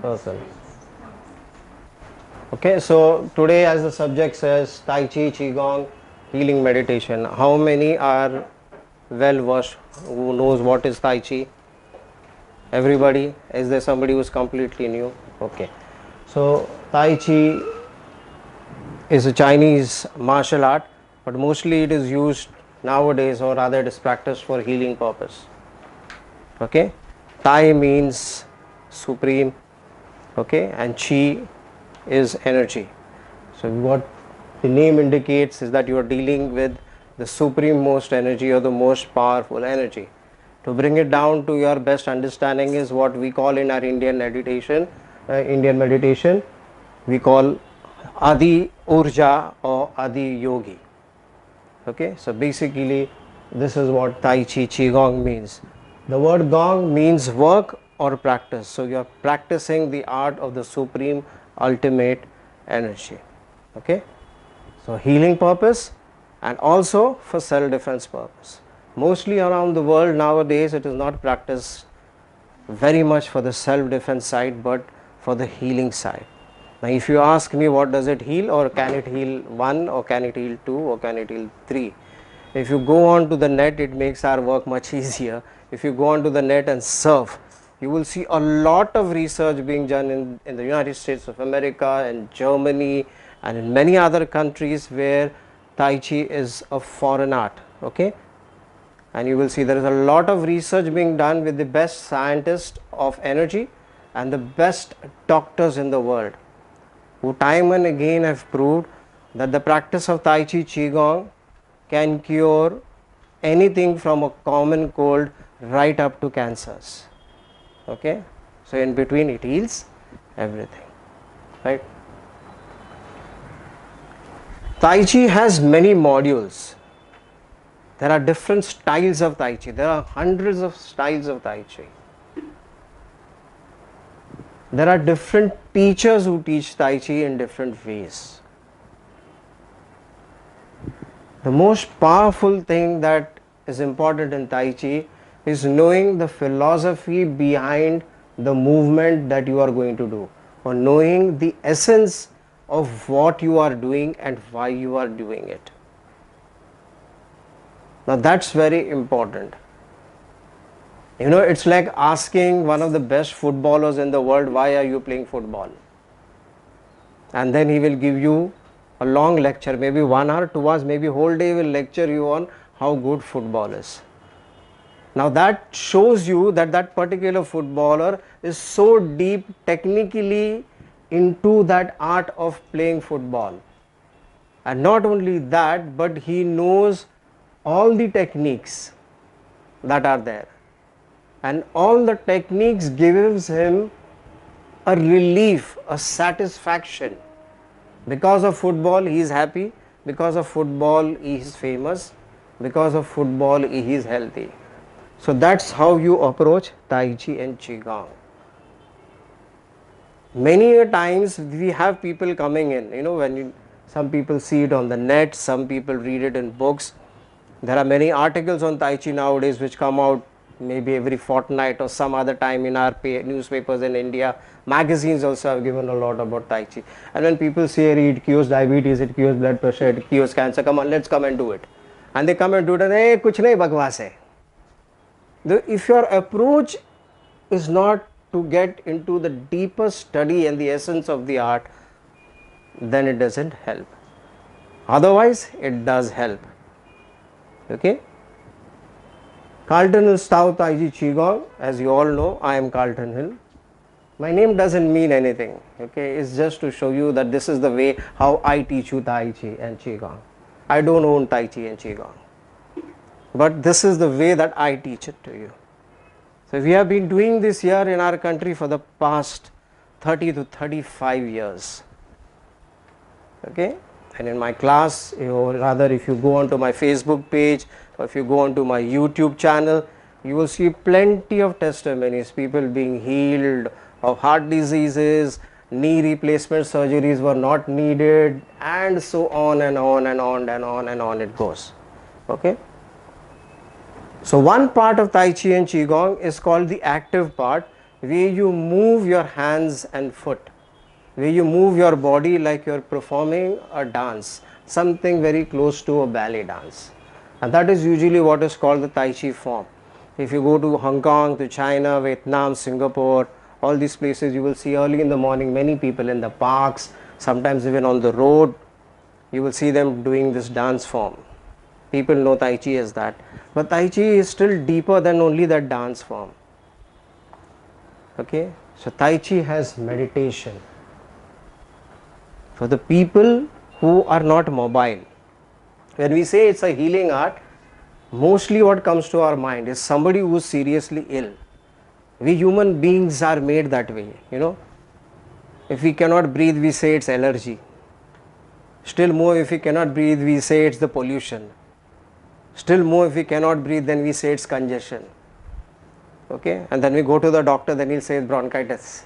person. Okay, so today, as the subject says, Tai Chi, Qigong, healing meditation. How many are well versed who knows what is Tai Chi? Everybody? Is there somebody who's completely new? Okay. So, Tai Chi is a Chinese martial art, but mostly it is used nowadays, or rather it is practiced for healing purpose. Okay. Tai means supreme, okay, and Chi is energy. So what the name indicates is that you are dealing with the supreme most energy, or the most powerful energy. To bring it down to your best understanding is what we call in our Indian meditation, we call Adi Urja or Adi Yogi. Okay, so basically this is what Tai Chi Qigong means. The word Gong means work or practice. So you are practicing the art of the supreme ultimate energy. Okay, so healing purpose and also for self defense purpose. Mostly around the world nowadays it is not practiced very much for the self defense side, but for the healing side. Now if you ask me what does it heal, or can it heal 1, or can it heal 2, or can it heal 3, if you go on to the net, it makes our work much easier. If you go on to the net and surf, you will see a lot of research being done in the United States of America and Germany and in many other countries where Tai Chi is a foreign art. Okay, and you will see there is a lot of research being done with the best scientists of energy and the best doctors in the world, who time and again have proved that the practice of Tai Chi Qigong can cure anything from a common cold right up to cancers. Okay, so in between it heals everything, right? Tai Chi has many modules. There are different styles of Tai Chi. There are hundreds of styles of Tai Chi. There are different teachers who teach Tai Chi in different ways. The most powerful thing that is important in Tai Chi is knowing the philosophy behind the movement that you are going to do, or knowing the essence of what you are doing and why you are doing it. Now that's very important. You know, it's like asking one of the best footballers in the world, why are you playing football? And then he will give you a long lecture, maybe 1 hour, 2 hours, maybe whole day will lecture you on how good football is. Now that shows you that that particular footballer is so deep technically into that art of playing football. And not only that, but he knows all the techniques that are there. And all the techniques gives him a relief, a satisfaction. Because of football he is happy, because of football he is famous, because of football he is healthy. So that's how you approach Tai Chi and Qigong. Many a times we have people coming in, you know, some people see it on the net, some people read it in books. There are many articles on Tai Chi nowadays which come out maybe every fortnight or some other time in our newspapers in India. Magazines also have given a lot about Tai Chi. And when people say it cures diabetes, it cures blood pressure, it cures cancer, come on, let's come and do it. And they come and do it and hey, kuch nahi bakwas hai. If your approach is not to get into the deeper study and the essence of the art, then it doesn't help. Otherwise, it does help. Okay? Carlton Hill Tao Tai Chi Qigong, as you all know, I am Carlton Hill. My name doesn't mean anything. Okay? It's just to show you that this is the way how I teach you Tai Chi and Qigong. I don't own Tai Chi and Qigong, but this is the way that I teach it to you. So we have been doing this here in our country for the past 30 to 35 years. Okay, and in my class, or rather if you go onto my Facebook page or if you go onto my YouTube channel, you will see plenty of testimonies, people being healed of heart diseases, knee replacement surgeries were not needed, and so on and on and on and on and on it goes. Okay. So one part of Tai Chi and Qigong is called the active part, where you move your hands and foot, where you move your body like you're performing a dance, something very close to a ballet dance. And that is usually what is called the Tai Chi form. If you go to Hong Kong, to China, Vietnam, Singapore, all these places, you will see early in the morning many people in the parks, sometimes even on the road, you will see them doing this dance form. People know Tai Chi as that. But Tai Chi is still deeper than only that dance form. Okay, so Tai Chi has meditation. For the people who are not mobile, when we say it's a healing art, mostly what comes to our mind is somebody who is seriously ill. We human beings are made that way, you know. If we cannot breathe, we say it's allergy. Still more, if we cannot breathe, we say it's the pollution. Still more, if we cannot breathe, then we say it's congestion. Okay, and then we go to the doctor, then he'll say it's bronchitis.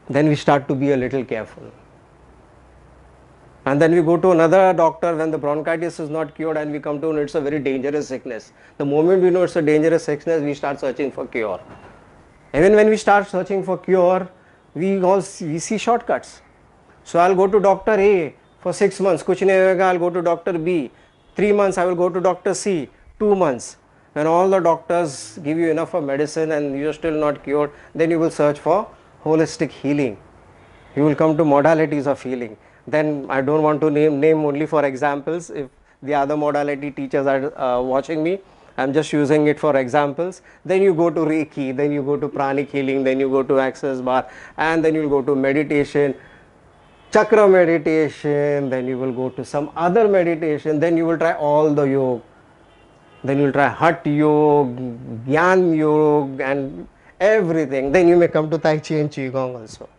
Then we start to be a little careful. And then we go to another doctor when the bronchitis is not cured, and we come to know it's a very dangerous sickness. The moment we know it's a dangerous sickness, we start searching for cure. Even when we start searching for cure, we see shortcuts. So I'll go to doctor A for 6 months, kuch nahi hoga, I'll go to doctor B. 3 months I will go to doctor C. 2 months. When all the doctors give you enough of medicine and you're still not cured, then you will search for holistic healing. You will come to modalities of healing. Then I don't want to name only for examples. If the other modality teachers are watching me, I'm just using it for examples. Then you go to Reiki, then you go to pranic healing, then you go to access bar, and then you'll go to meditation, chakra meditation, then you will go to some other meditation, then you will try all the yoga, then you will try Hatha yoga, Gyan yoga, and everything. Then you may come to Tai Chi and Qigong also.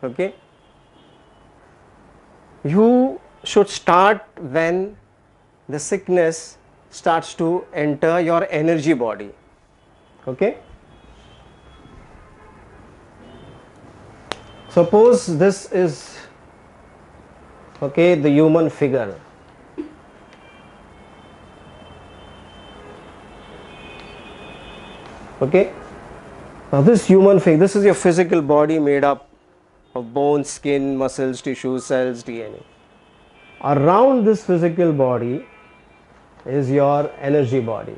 Okay? You should start when the sickness starts to enter your energy body. Okay? Suppose this is, okay, the human figure. Okay? Now this human figure, this is your physical body made up of bones, skin, muscles, tissues, cells, DNA. Around this physical body is your energy body.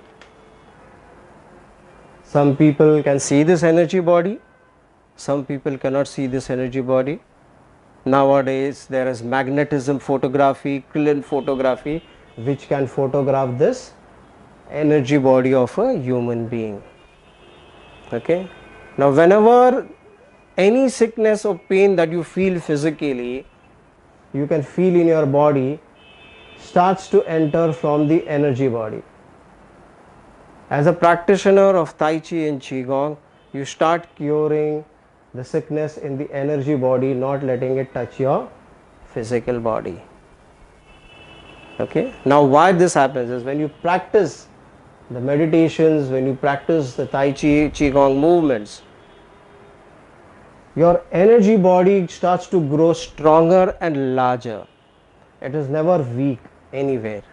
Some people can see this energy body, some people cannot see this energy body. Nowadays there is magnetism photography, Kirlian photography, which can photograph this energy body of a human being. Okay? Now whenever any sickness or pain that you feel physically, you can feel in your body, starts to enter from the energy body. As a practitioner of Tai Chi and Qigong, you start curing the sickness in the energy body, not letting it touch your physical body. Okay? Now why this happens is when you practice the meditations, when you practice the Tai Chi, Qigong movements, your energy body starts to grow stronger and larger. It is never weak anywhere.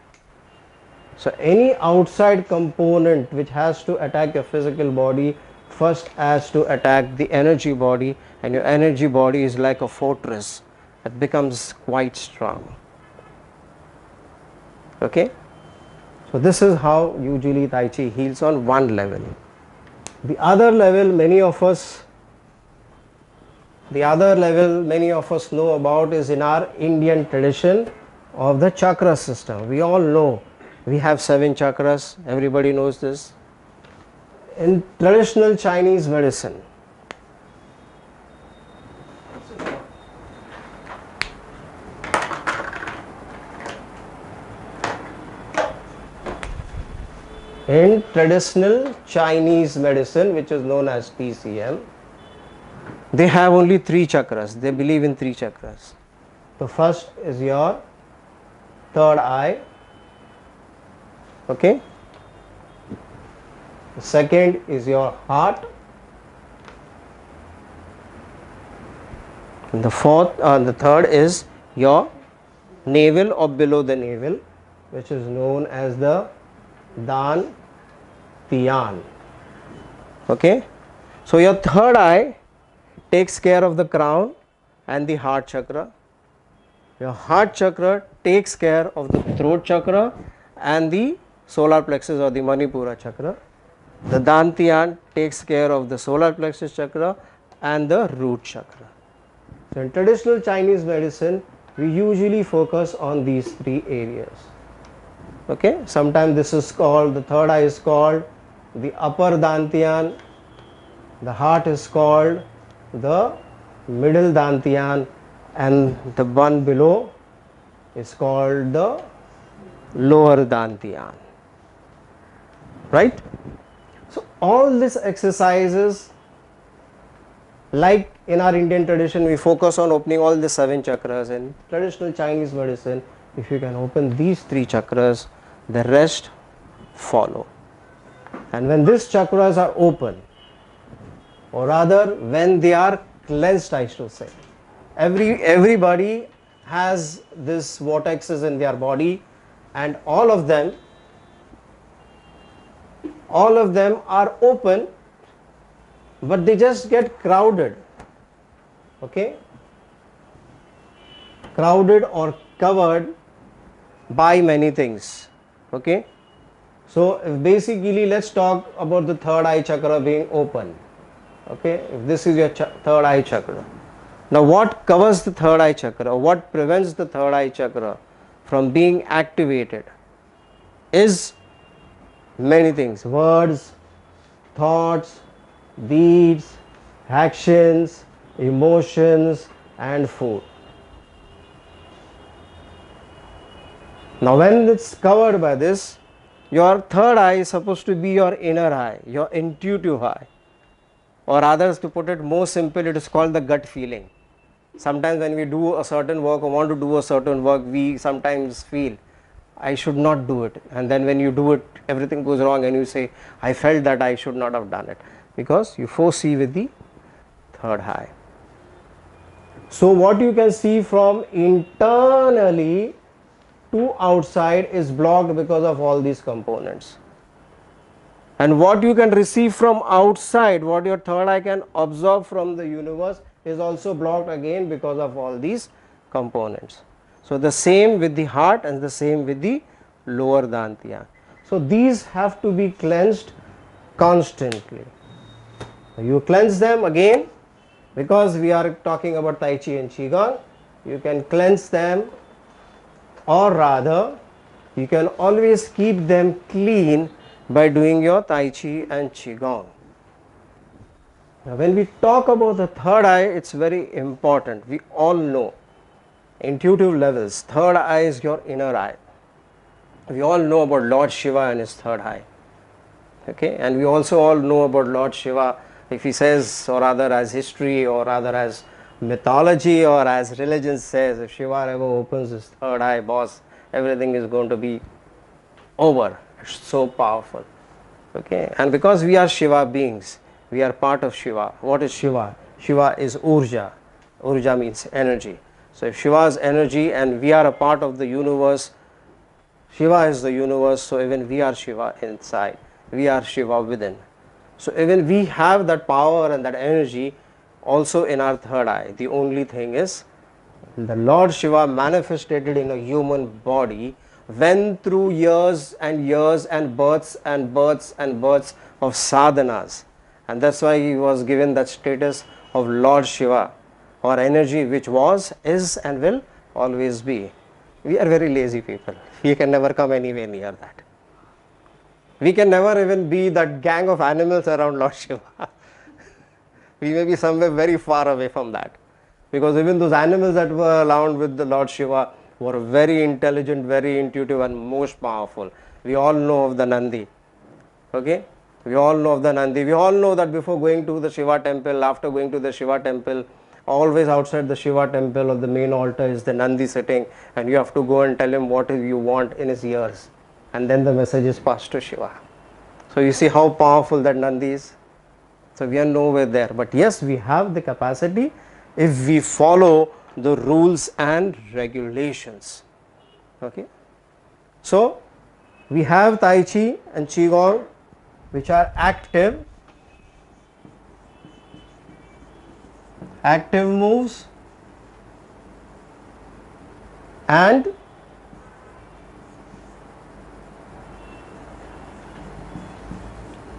So any outside component which has to attack your physical body first has to attack the energy body, and your energy body is like a fortress. It becomes quite strong. Okay? So this is how usually Tai Chi heals on one level. The other level many of us know about is in our Indian tradition of the chakra system. We all know we have 7 chakras, everybody knows this. In traditional Chinese medicine, which is known as TCM, they have only 3 chakras. They believe in 3 chakras. The first is your third eye. Okay? The second is your heart. And the third is your navel or below the navel, which is known as the Dan Tian. Okay? So your third eye takes care of the crown and the heart chakra. Your heart chakra takes care of the throat chakra and the solar plexus or the Manipura chakra. The Dantian takes care of the solar plexus chakra and the root chakra. So in traditional Chinese medicine, we usually focus on these three areas. Okay, sometimes this is called, the third eye is called the upper Dantian, the heart is called the middle Dantian, and the one below is called the lower Dantian. Right? So all these exercises, like in our Indian tradition, we focus on opening all the 7 chakras. In traditional Chinese medicine, if you can open these 3 chakras, the rest follow. And when these chakras are open, or rather when they are cleansed, I should say, everybody has this vortexes in their body, and all of them are open, but they just get crowded. Okay, crowded or covered by many things. Okay, so basically let's talk about the third eye chakra being open. Okay, if this is your third eye chakra, now what covers the third eye chakra, what prevents the third eye chakra from being activated is many things: words, thoughts, deeds, actions, emotions, and food. Now when it's covered by this, your third eye is supposed to be your inner eye, your intuitive eye, or others, to put it more simple, it is called the gut feeling. Sometimes when we do a certain work or want to do a certain work, we sometimes feel, I should not do it, and then when you do it, everything goes wrong and you say, I felt that I should not have done it, because you foresee with the third eye. So what you can see from internally to outside is blocked because of all these components, and what you can receive from outside, what your third eye can absorb from the universe, is also blocked again because of all these components. So the same with the heart and the same with the lower Dantian. So these have to be cleansed constantly. You cleanse them again, because we are talking about Tai Chi and Qigong. You can cleanse them, or rather you can always keep them clean by doing your Tai Chi and Qigong. Now when we talk about the third eye, it's very important. We all know, intuitive levels, third eye is your inner eye. We all know about Lord Shiva and his third eye. Okay, and we also all know about Lord Shiva, if he says, or rather as history, or rather as mythology, or as religion says, if Shiva ever opens his third eye, boss, everything is going to be over. It's so powerful. Okay, and because we are Shiva beings, we are part of Shiva. What is Shiva? Shiva is Urja. Urja means energy. So if Shiva is energy and we are a part of the universe, Shiva is the universe, so even we are Shiva inside. We are Shiva within. So even we have that power and that energy also in our third eye. The only thing is, the Lord Shiva manifested in a human body, went through years and years and births and births and births of sadhanas, and that's why he was given that status of Lord Shiva, or energy which was, is and will always be. We are very lazy people. We can never come anywhere near that. We can never even be that gang of animals around Lord Shiva. We may be somewhere very far away from that, because even those animals that were around with the Lord Shiva were very intelligent, very intuitive, and most powerful. We all know of the Nandi. Okay, we all know of the Nandi. We all know that before going to the Shiva temple, after going to the Shiva temple, always outside the Shiva temple or the main altar is the Nandi sitting, and you have to go and tell him what you want in his ears, and then the message is passed to Shiva. So you see how powerful that Nandi is. So we are nowhere there, but yes, we have the capacity if we follow the rules and regulations. Okay, so we have Tai Chi and Qigong which are active, active moves and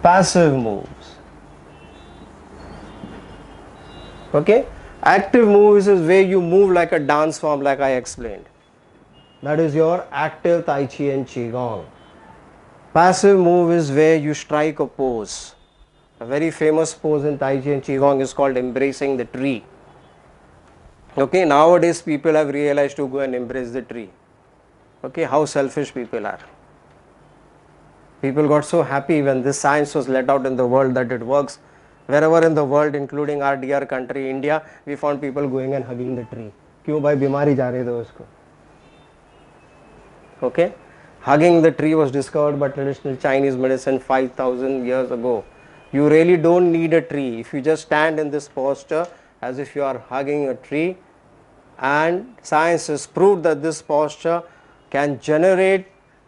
passive moves. Okay, active moves is where you move like a dance form, like I explained. That is your active Tai Chi and Qigong. Passive move is where you strike a pose. A very famous pose in Tai Chi and Qigong is called embracing the tree. Okay, nowadays people have realized to go and embrace the tree. Okay, how selfish people are. People got so happy when this science was let out in the world that it works. Wherever in the world, including our dear country India, we found people going and hugging the tree. क्यों भाई बीमारी जा रहे थे उसको? Okay, hugging the tree was discovered by traditional Chinese medicine 5,000 years ago. You really don't need a tree. If you just stand in this posture as if you are hugging a tree, and science has proved that this posture can generate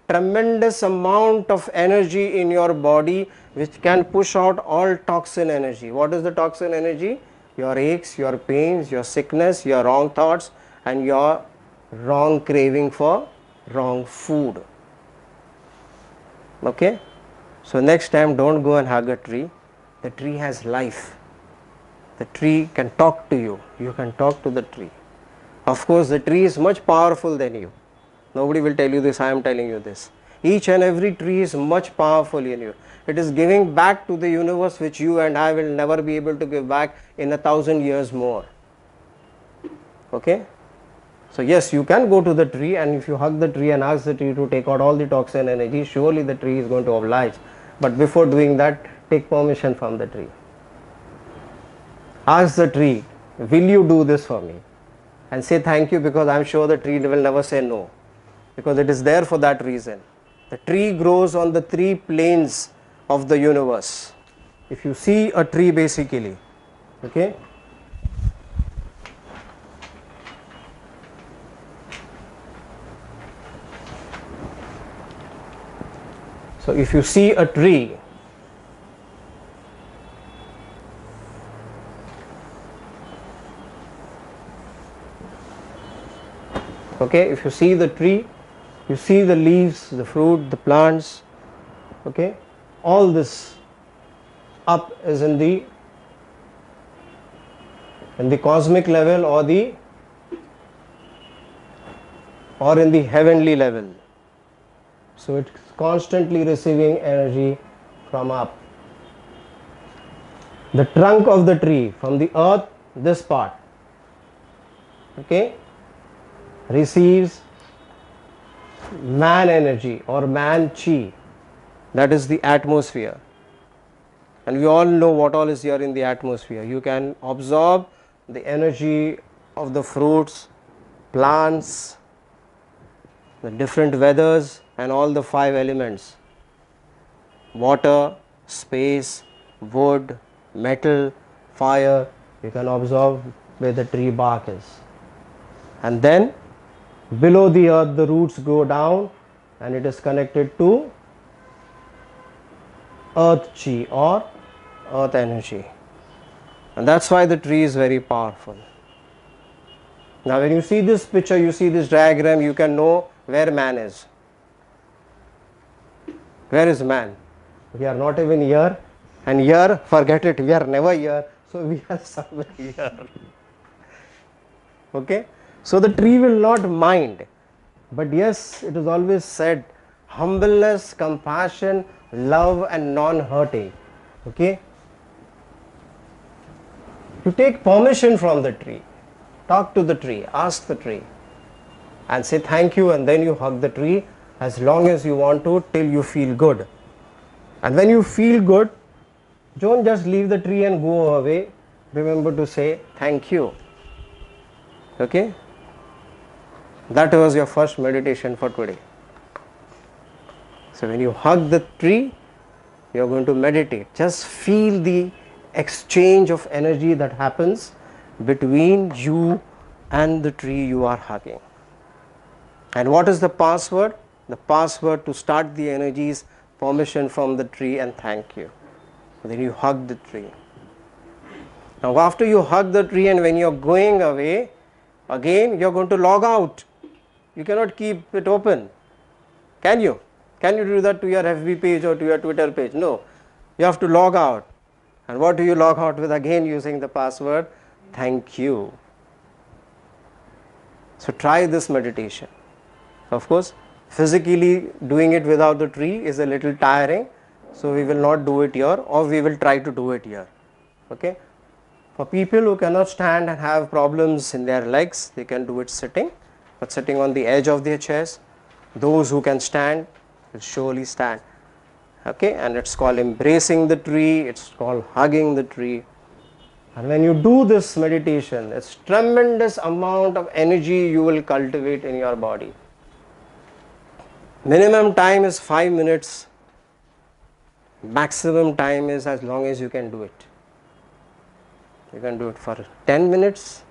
tremendous amount of energy in your body, which can push out all toxin energy. What is the toxin energy? Your aches, your pains, your sickness, your wrong thoughts, and your wrong craving for wrong food. Okay, so next time don't go and hug a tree. The tree has life. The tree can talk to you. You can talk to the tree. Of course, the tree is much powerful than you. Nobody will tell you this, I am telling you this. Each and every tree is much powerful in you. It is giving back to the universe which you and I will never be able to give back in 1,000 years more. Okay? So yes, you can go to the tree, and if you hug the tree and ask the tree to take out all the toxin energy, surely the tree is going to oblige. But before doing that, take permission from the tree. Ask the tree, will you do this for me? And say thank you, because I am sure the tree will never say no. Because it is there for that reason. The tree grows on the three planes of the universe. If you see a tree basically, okay, so if you see a tree, okay, if you see the tree, you see the leaves, the fruit, the plants, okay, all this up is in the cosmic level or in the heavenly level. So it's constantly receiving energy from up. The trunk of the tree from the earth, this part, okay, receives man energy or man chi, that is the atmosphere. And we all know what all is here in the atmosphere. You can absorb the energy of the fruits, plants, the different weathers, and all the 5 elements: water, space, wood, metal, fire. You can absorb where the tree bark is. And then below the earth, the roots go down and it is connected to earth chi or earth energy. And that's why the tree is very powerful. Now when you see this picture, you see this diagram, you can know where man is. Where is man? We are not even here, and here, forget it, we are never here, so we are somewhere here. Okay? So the tree will not mind. But yes, it is always said, humbleness, compassion, love and non-hurting. Okay? You take permission from the tree. Talk to the tree, ask the tree, and say thank you, and then you hug the tree as long as you want to till you feel good. And when you feel good, don't just leave the tree and go away. Remember to say thank you. Okay? That was your first meditation for today. So when you hug the tree, you are going to meditate. Just feel the exchange of energy that happens between you and the tree you are hugging. And what is the password? The password to start the energy is permission from the tree and thank you. Then you hug the tree. Now after you hug the tree and when you are going away, again you are going to log out. You cannot keep it open. Can you? Can you do that to your FB page or to your Twitter page? No. You have to log out. And what do you log out with? Again using the password, thank you. So try this meditation. Of course, physically doing it without the tree is a little tiring. So we will not do it here, or we will try to do it here. Okay. For people who cannot stand and have problems in their legs, they can do it sitting, but sitting on the edge of their chairs. Those who can stand will surely stand. Okay, and it's called embracing the tree, it's called hugging the tree. And when you do this meditation, it's tremendous amount of energy you will cultivate in your body. Minimum time is 5 minutes, maximum time is as long as you can do it. You can do it for 10 minutes,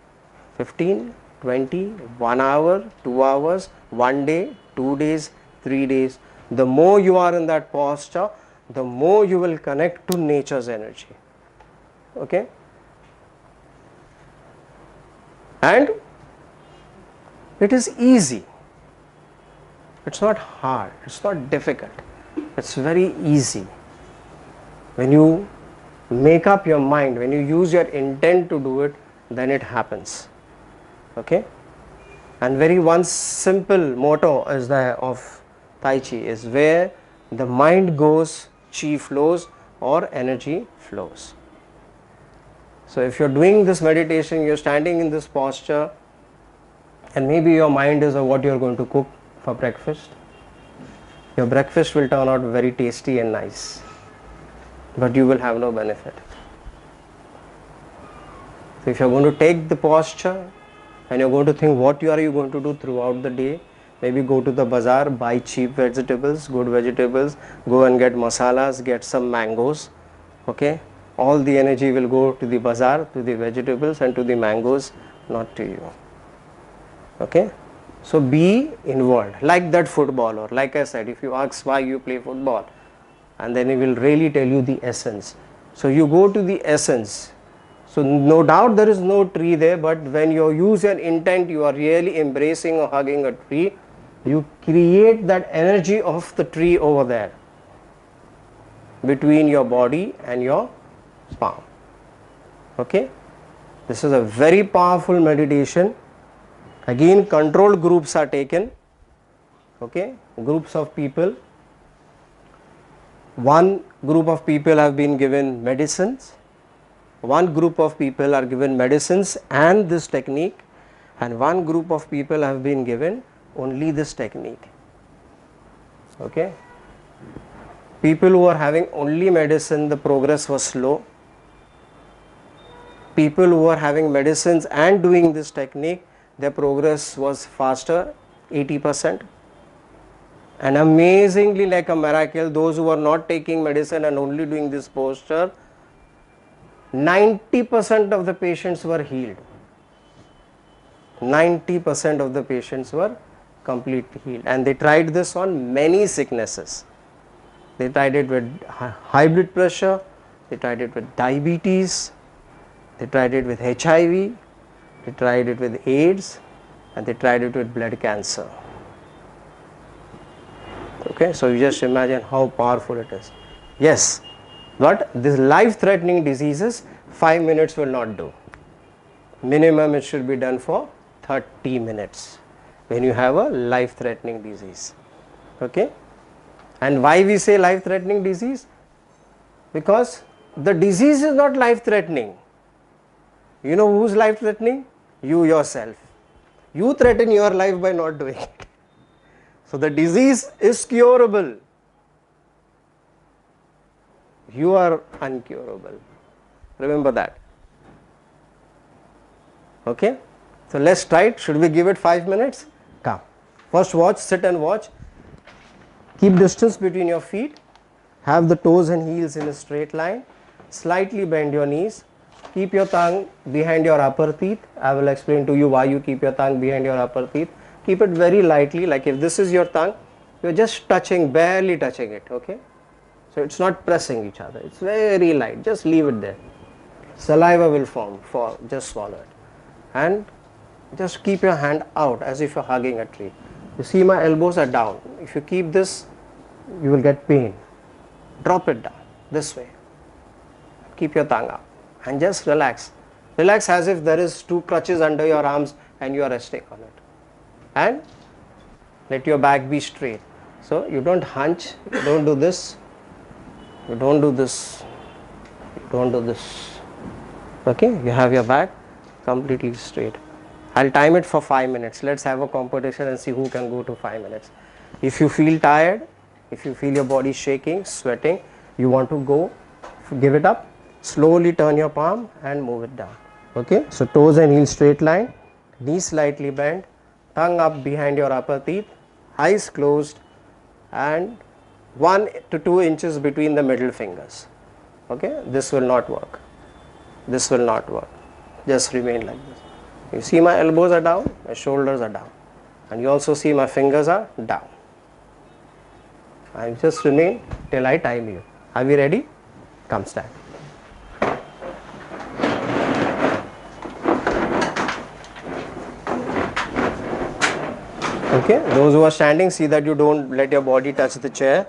15, 20, 1 hour, 2 hours, 1 day, 2 days, 3 days. The more you are in that posture, the more you will connect to nature's energy. Okay? And it is easy. It's not hard. It's not difficult. It's very easy. When you make up your mind, when you use your intent to do it, then it happens. Okay? And very one simple motto is there of Tai Chi is where the mind goes, chi flows or energy flows. So if you're doing this meditation, you're standing in this posture and maybe your mind is of what you're going to cook for breakfast. Your breakfast will turn out very tasty and nice, but you will have no benefit. So if you're going to take the posture and you're going to think what are you going to do throughout the day, maybe go to the bazaar, buy cheap vegetables, good vegetables, go and get masalas, get some mangoes. Okay, all the energy will go to the bazaar, to the vegetables and to the mangoes, not to you. Okay, so be involved like that footballer. Like I said, if you ask why you play football, and then he will really tell you the essence. So you go to the essence. So no doubt there is no tree there, but when you use your intent, you are really embracing or hugging a tree, you create that energy of the tree over there between your body and your palm. Okay, this is a very powerful meditation. Again, controlled groups are taken. Okay, groups of people. One group of people have been given medicines. One group of people are given medicines and this technique, and one group of people have been given only this technique. Okay, people who are having only medicine, the progress was slow. People who are having medicines and doing this technique, their progress was faster, 80%. And amazingly, like a miracle, those who are not taking medicine and only doing this posture, 90% of the patients were healed. 90% of the patients were completely healed, and they tried this on many sicknesses. They tried it with high blood pressure, they tried it with diabetes, they tried it with HIV, they tried it with AIDS, and they tried it with blood cancer. Okay, so you just imagine how powerful it is. Yes, but these life-threatening diseases, 5 minutes will not do. Minimum it should be done for 30 minutes when you have a life-threatening disease. Okay, and why we say life-threatening disease? Because the disease is not life-threatening. You know who's life-threatening? You yourself. You threaten your life by not doing it. So the disease is curable. You are uncurable. Remember that. Okay. So let's try it. Should we give it 5 minutes? Come. First watch, sit and watch. Keep distance between your feet. Have the toes and heels in a straight line. Slightly bend your knees. Keep your tongue behind your upper teeth. I will explain to you why you keep your tongue behind your upper teeth. Keep it very lightly, like if this is your tongue, you are just touching, barely touching it. Okay. So it's not pressing each other. It's very light. Just leave it there. Saliva will form, just swallow it. And just keep your hand out as if you're hugging a tree. You see my elbows are down. If you keep this, you will get pain. Drop it down this way. Keep your tongue up and just relax. Relax as if there is two crutches under your arms and you are resting on it. And let your back be straight. So you don't hunch, you don't do this, you don't do this, you don't do this. Okay, you have your back completely straight. I'll time it for 5 minutes. Let's have a competition and see who can go to 5 minutes. If you feel tired, if you feel your body shaking, sweating, you want to go, give it up, slowly turn your palm and move it down. Okay, so toes and heels straight line, knees slightly bent, tongue up behind your upper teeth, eyes closed, and 1 to 2 inches between the middle fingers. Okay, this will not work. This will not work. Just remain like this. You see my elbows are down, my shoulders are down, and you also see my fingers are down. I just remain till I time you. Are we ready? Come stand. Okay, those who are standing, see that you don't let your body touch the chair.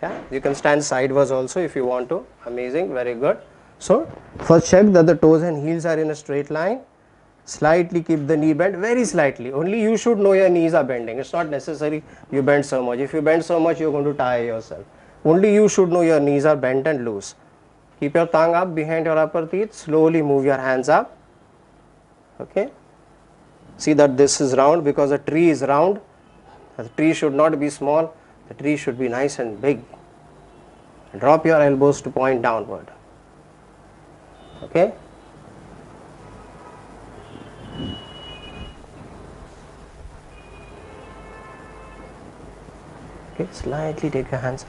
Yeah, you can stand sideways also if you want to. Amazing, very good. So, first check that the toes and heels are in a straight line. Slightly keep the knee bent, very slightly. Only you should know your knees are bending. It's not necessary you bend so much. If you bend so much, you're going to tire yourself. Only you should know your knees are bent and loose. Keep your tongue up behind your upper teeth. Slowly move your hands up. Okay. See that this is round because a tree is round. The tree should not be small. The tree should be nice and big. Drop your elbows to point downward. Okay. Okay, slightly take your hands.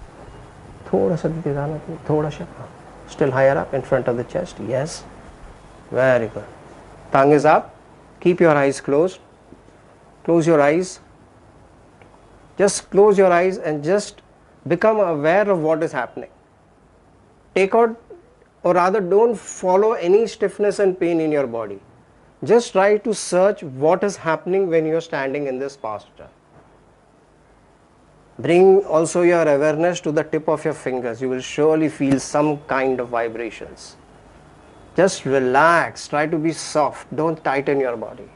Still higher up in front of the chest. Yes. Very good. Tongue is up. Keep your eyes closed. Close your eyes. Just close your eyes and just become aware of what is happening. Take out, or rather don't follow any stiffness and pain in your body. Just try to search what is happening when you are standing in this posture. Bring also your awareness to the tip of your fingers. You will surely feel some kind of vibrations. Just relax. Try to be soft. Don't tighten your body.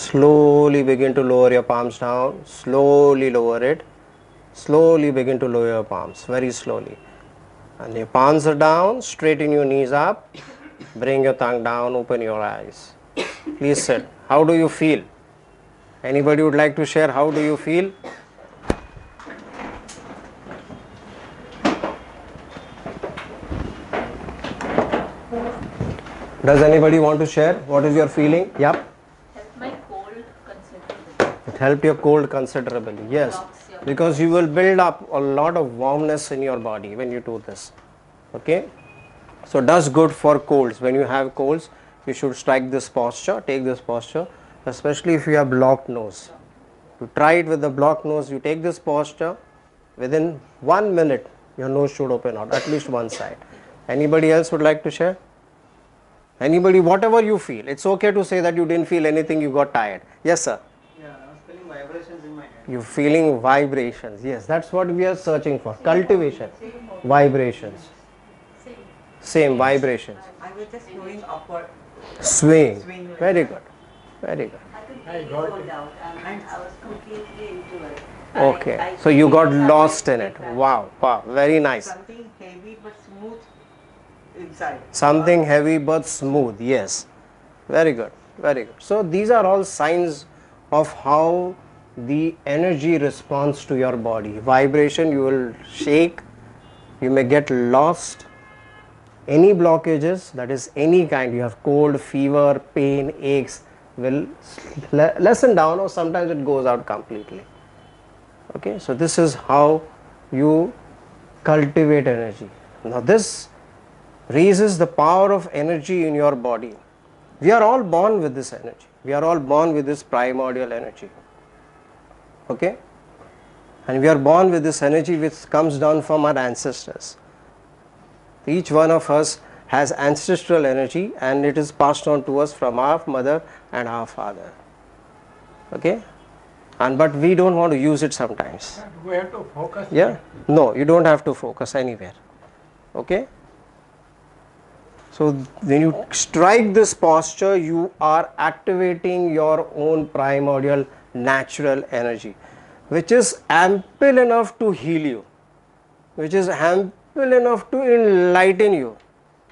Slowly begin to lower your palms down. Slowly lower it. Slowly begin to lower your palms, very slowly. And your palms are down, straighten your knees up. Bring your tongue down, open your eyes. Please sit. How do you feel? Anybody would like to share how do you feel? Does anybody want to share? What is your feeling? Yep. Help my cold considerably. It helped your cold considerably. Yes. Blocks your Because you will build up a lot of warmness in your body when you do this. Okay. So it does good for colds. When you have colds, you should strike this posture, take this posture, especially if you have blocked nose. You try it with the blocked nose, you take this posture, within 1 minute, your nose should open out, at least one side. Anybody else would like to share? Anybody, whatever you feel. It's okay to say that you didn't feel anything, you got tired. Yes, sir. Yeah, I was feeling vibrations in my head. You're feeling vibrations. Yes, that's what we are searching for. Cultivation. Vibrations. Same vibrations. I was just going upward. Swing. Swing like Very that. good. Very good. I could I really got go it. down and I was completely into it. Okay. I So you got feel that lost I in it. feel that. Wow. Wow. Very nice. Something heavy but smooth inside. Something heavy but smooth. Yes. Very good. Very good. So these are all signs of how the energy responds to your body. Vibration, you will shake. You may get lost. Any blockages, that is any kind, you have cold, fever, pain, aches, will lessen down, or sometimes it goes out completely. Okay, so this is how you cultivate energy. Now this raises the power of energy in your body. We are all born with this energy. We are all born with this primordial energy. Okay, and we are born with this energy which comes down from our ancestors. Each one of us has ancestral energy and it is passed on to us from our mother and our father. Okay, and but we don't want to use it sometimes. We have to focus. Yeah, no, you don't have to focus anywhere. Okay, so when you strike this posture, you are activating your own primordial natural energy, which is ample enough to heal you, which is ample enough to enlighten you.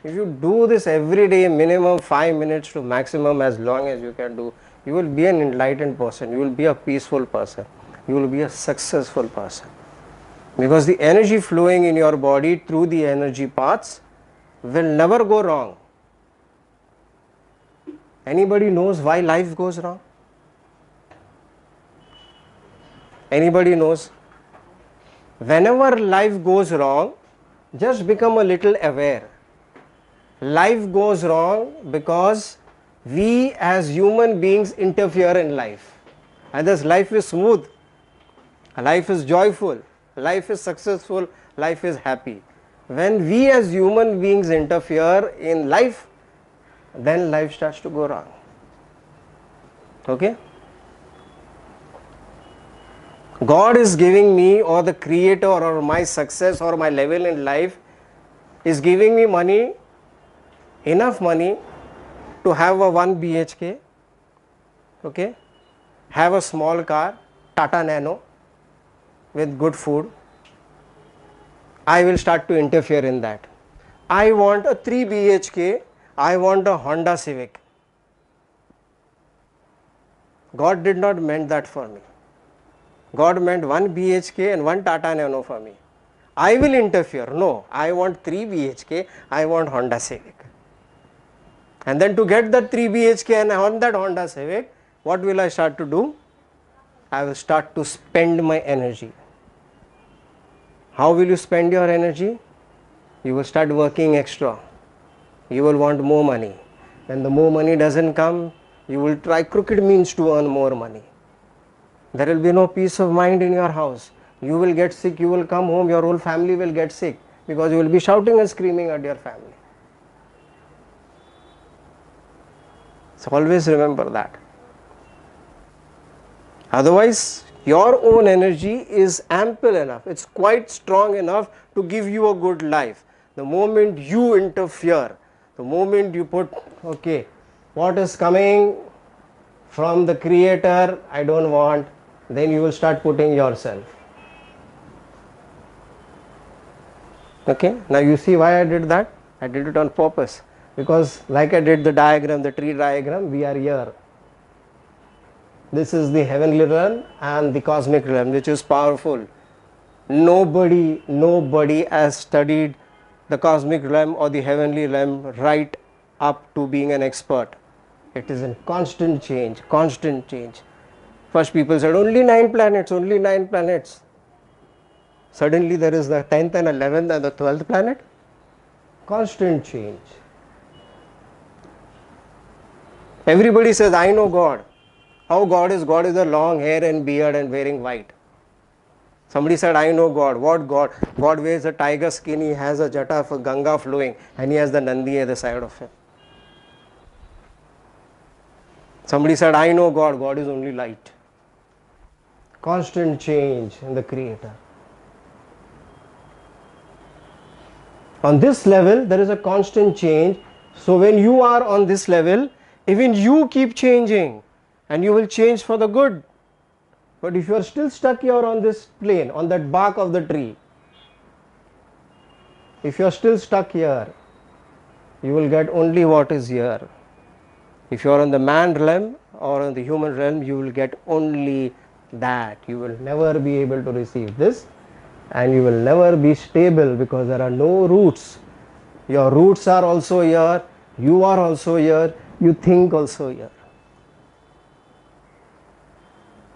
If you do this every day, minimum 5 minutes to maximum as long as you can do, you will be an enlightened person, you will be a peaceful person, you will be a successful person. Because the energy flowing in your body through the energy paths will never go wrong. Anybody knows why life goes wrong? Anybody knows? Whenever life goes wrong, just become a little aware. Life goes wrong because we as human beings interfere in life. Others, life is smooth, life is joyful, life is successful, life is happy. When we as human beings interfere in life, then life starts to go wrong. Okay? God is giving me, or the creator, or my success, or my level in life is giving me money, enough money to have a 1 BHK, okay, have a small car, Tata Nano, with good food. I will start to interfere in that. I want a 3 BHK, I want a Honda Civic. God did not meant that for me. God meant 1 BHK and 1 Tata Nano for me. I will interfere. No, I want 3 BHK, I want Honda Civic. And then to get that 3 BHK and on that Honda Civic, what will I start to do? I will start to spend my energy. How will you spend your energy? You will start working extra. You will want more money. When the more money doesn't come, you will try crooked means to earn more money. There will be no peace of mind in your house. You will get sick, you will come home, your whole family will get sick because you will be shouting and screaming at your family. So always remember that. Otherwise, your own energy is ample enough, it's quite strong enough to give you a good life. The moment you interfere, the moment you put, okay, what is coming from the creator, I don't want, then you will start putting yourself. Okay, now you see why I did that? I did it on purpose, because like I did the diagram, the tree diagram, we are here. This is the heavenly realm and the cosmic realm, which is powerful. Nobody has studied the cosmic realm or the heavenly realm right up to being an expert. It is in constant change, constant change. First people said only 9 planets, only 9 planets. Suddenly there is the 10th and 11th and the 12th planet. Constant change. Everybody says, I know God. How God is? God is a long hair and beard and wearing white. Somebody said, I know God. What God? God wears a tiger skin, he has a jata for Ganga flowing, and he has the Nandi at the side of him. Somebody said, I know God. God is only light. Constant change in the creator. On this level, there is a constant change. So when you are on this level, even you keep changing, and you will change for the good. But if you are still stuck here on this plane, on that bark of the tree, if you are still stuck here, you will get only what is here. If you are on the man realm or on the human realm, you will get only that. You will never be able to receive this, and you will never be stable, because there are no roots. Your roots are also here, you are also here, you think also here.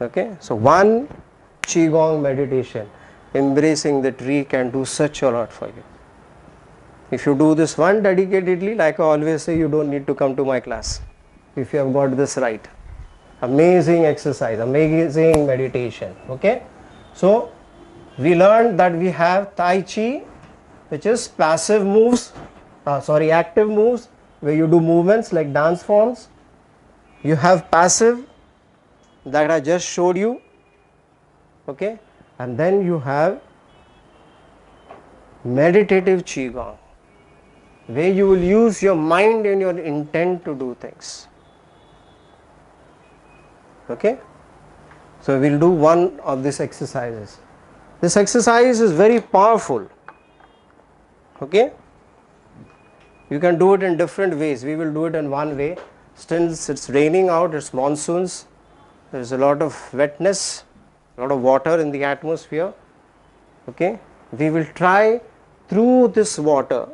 Okay, so one Qigong meditation, embracing the tree, can do such a lot for you. If you do this one dedicatedly, like I always say, you don't need to come to my class if you have got this right. Amazing exercise, amazing meditation. Okay, so we learned that we have Tai Chi, which is passive moves, active moves, where you do movements like dance forms. You have passive, that I just showed you. Okay, and then you have meditative Qigong, where you will use your mind and your intent to do things. Okay, so we will do one of these exercises. This exercise is very powerful. Okay, you can do it in different ways. We will do it in one way. Since it's raining out, it's monsoons, there is a lot of wetness, a lot of water in the atmosphere. Okay, we will try through this water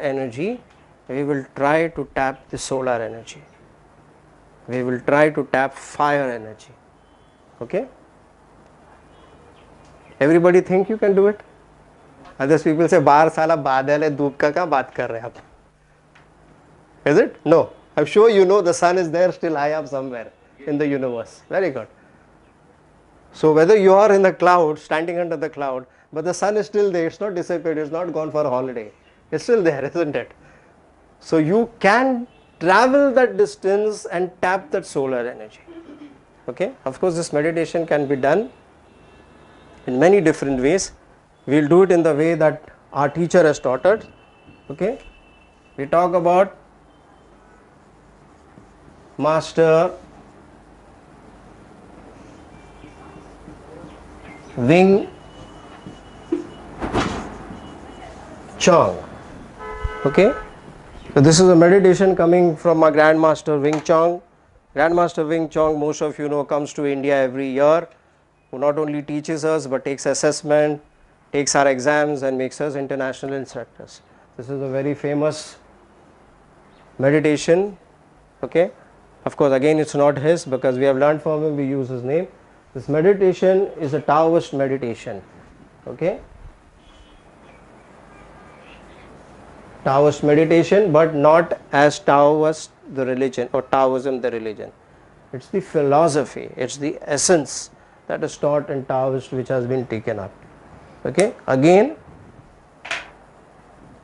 energy, we will try to tap the solar energy. We will try to tap fire energy. Okay, everybody think you can do it? Others people say, "Bahar sala badal hai, धूप का क्या बात कर रहे हैं आप?" Is it? No. I'm sure you know the sun is there still high up somewhere in the universe. Very good. So whether you are in the cloud, standing under the cloud, but the sun is still there, it's not disappeared, it's not gone for a holiday. It's still there, isn't it? So you can travel that distance and tap that solar energy. Okay, of course this meditation can be done in many different ways. We'll do it in the way that our teacher has taught us. Okay, we talk about Master Wing Chun. Okay, so this is a meditation coming from our Grandmaster Wing Chun. Grandmaster Wing Chun, most of you know, comes to India every year, who not only teaches us but takes assessment, takes our exams and makes us international instructors. This is a very famous meditation. Okay, of course again it's not his, because we have learned from him, we use his name. This meditation is a Taoist meditation. Okay, Taoist meditation, but not as Taoist the religion or Taoism the religion. It's the philosophy, it's the essence that is taught in Taoist, which has been taken up. Okay, again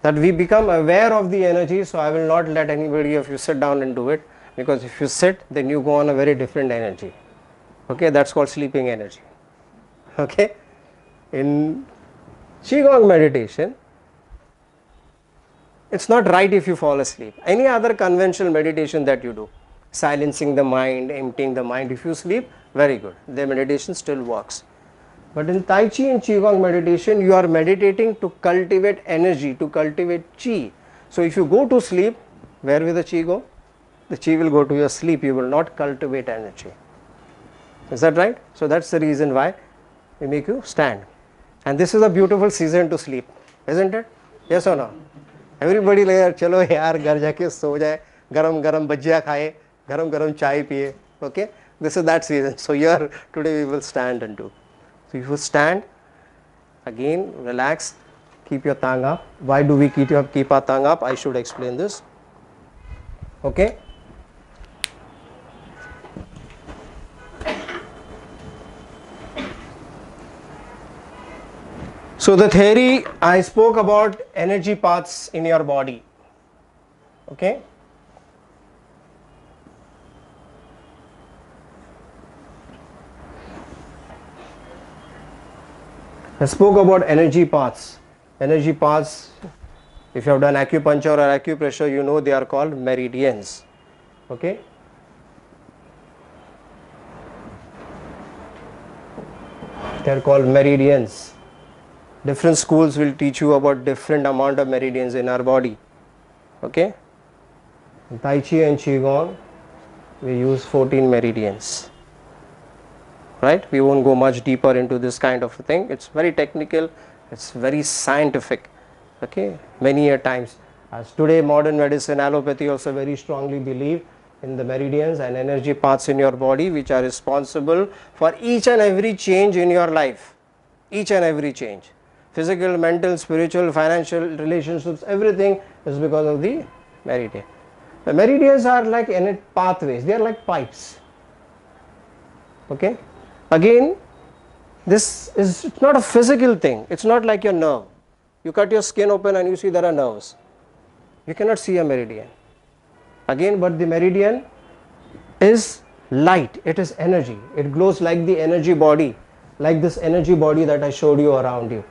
that we become aware of the energy. So I will not let anybody of you sit down and do it, because if you sit, then you go on a very different energy. Okay, that's called sleeping energy. Okay, in Qigong meditation, it's not right if you fall asleep. Any other conventional meditation that you do, silencing the mind, emptying the mind. If you sleep, very good, the meditation still works. But in Tai Chi and Qigong meditation, you are meditating to cultivate energy, to cultivate Qi. So if you go to sleep, where will the Qi go? The Qi will go to your sleep, you will not cultivate energy. Is that right? So that's the reason why we make you stand. And this is a beautiful season to sleep, isn't it? Yes or no? Everybody like, chalo yaar, ghar jaake so jaye, garam garam bhajia khaye, garam garam chai piye. Okay? This is that season. So here, today we will stand and do. So if you stand, again, relax, keep your tongue up. Why do we keep our tongue up? I should explain this. Okay? So the theory, I spoke about energy paths in your body. Okay? I spoke about energy paths. Energy paths, if you have done acupuncture or acupressure, you know they are called meridians. Okay? They are called meridians. Different schools will teach you about different amount of meridians in our body. Okay? In Tai Chi and Qigong, we use 14 meridians. Right? We won't go much deeper into this kind of a thing. It's very technical, it's very scientific. Okay? Many a times. As today modern medicine, allopathy also very strongly believe in the meridians and energy paths in your body which are responsible for each and every change in your life. Each and every change. Physical, mental, spiritual, financial, relationships, everything is because of the meridian. The meridians are like pathways, they are like pipes. Okay? Again, this is it's not a physical thing, it's not like your nerve. You cut your skin open and you see there are nerves. You cannot see a meridian. Again, but the meridian is light, it is energy. It glows like the energy body, like this energy body that I showed you around you.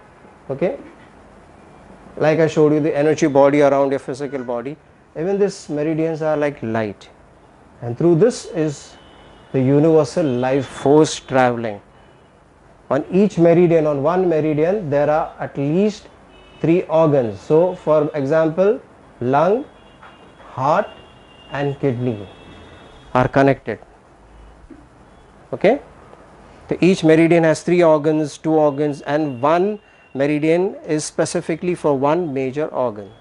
Okay? Like I showed you the energy body around your physical body. Even these meridians are like light. And through this is the universal life force traveling. On each meridian, on one meridian, there are at least 3 organs. So, for example, lung, heart and kidney are connected. Okay? So each meridian has 3 organs, 2 organs, and one meridian is specifically for one major organ.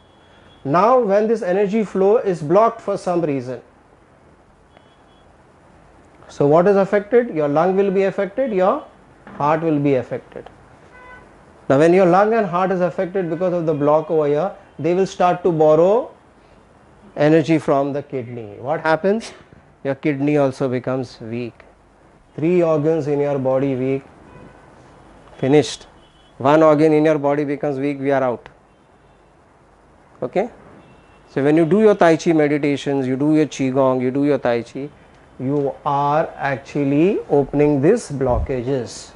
Now, when this energy flow is blocked for some reason, so what is affected? Your lung will be affected, your heart will be affected. Now, when your lung and heart is affected because of the block over here, they will start to borrow energy from the kidney. What happens? Your kidney also becomes weak. 3 organs in your body weak, finished. 1 organ in your body becomes weak, we are out. Okay? So when you do your Tai Chi meditations, you do your Qigong, you do your Tai Chi, you are actually opening these blockages.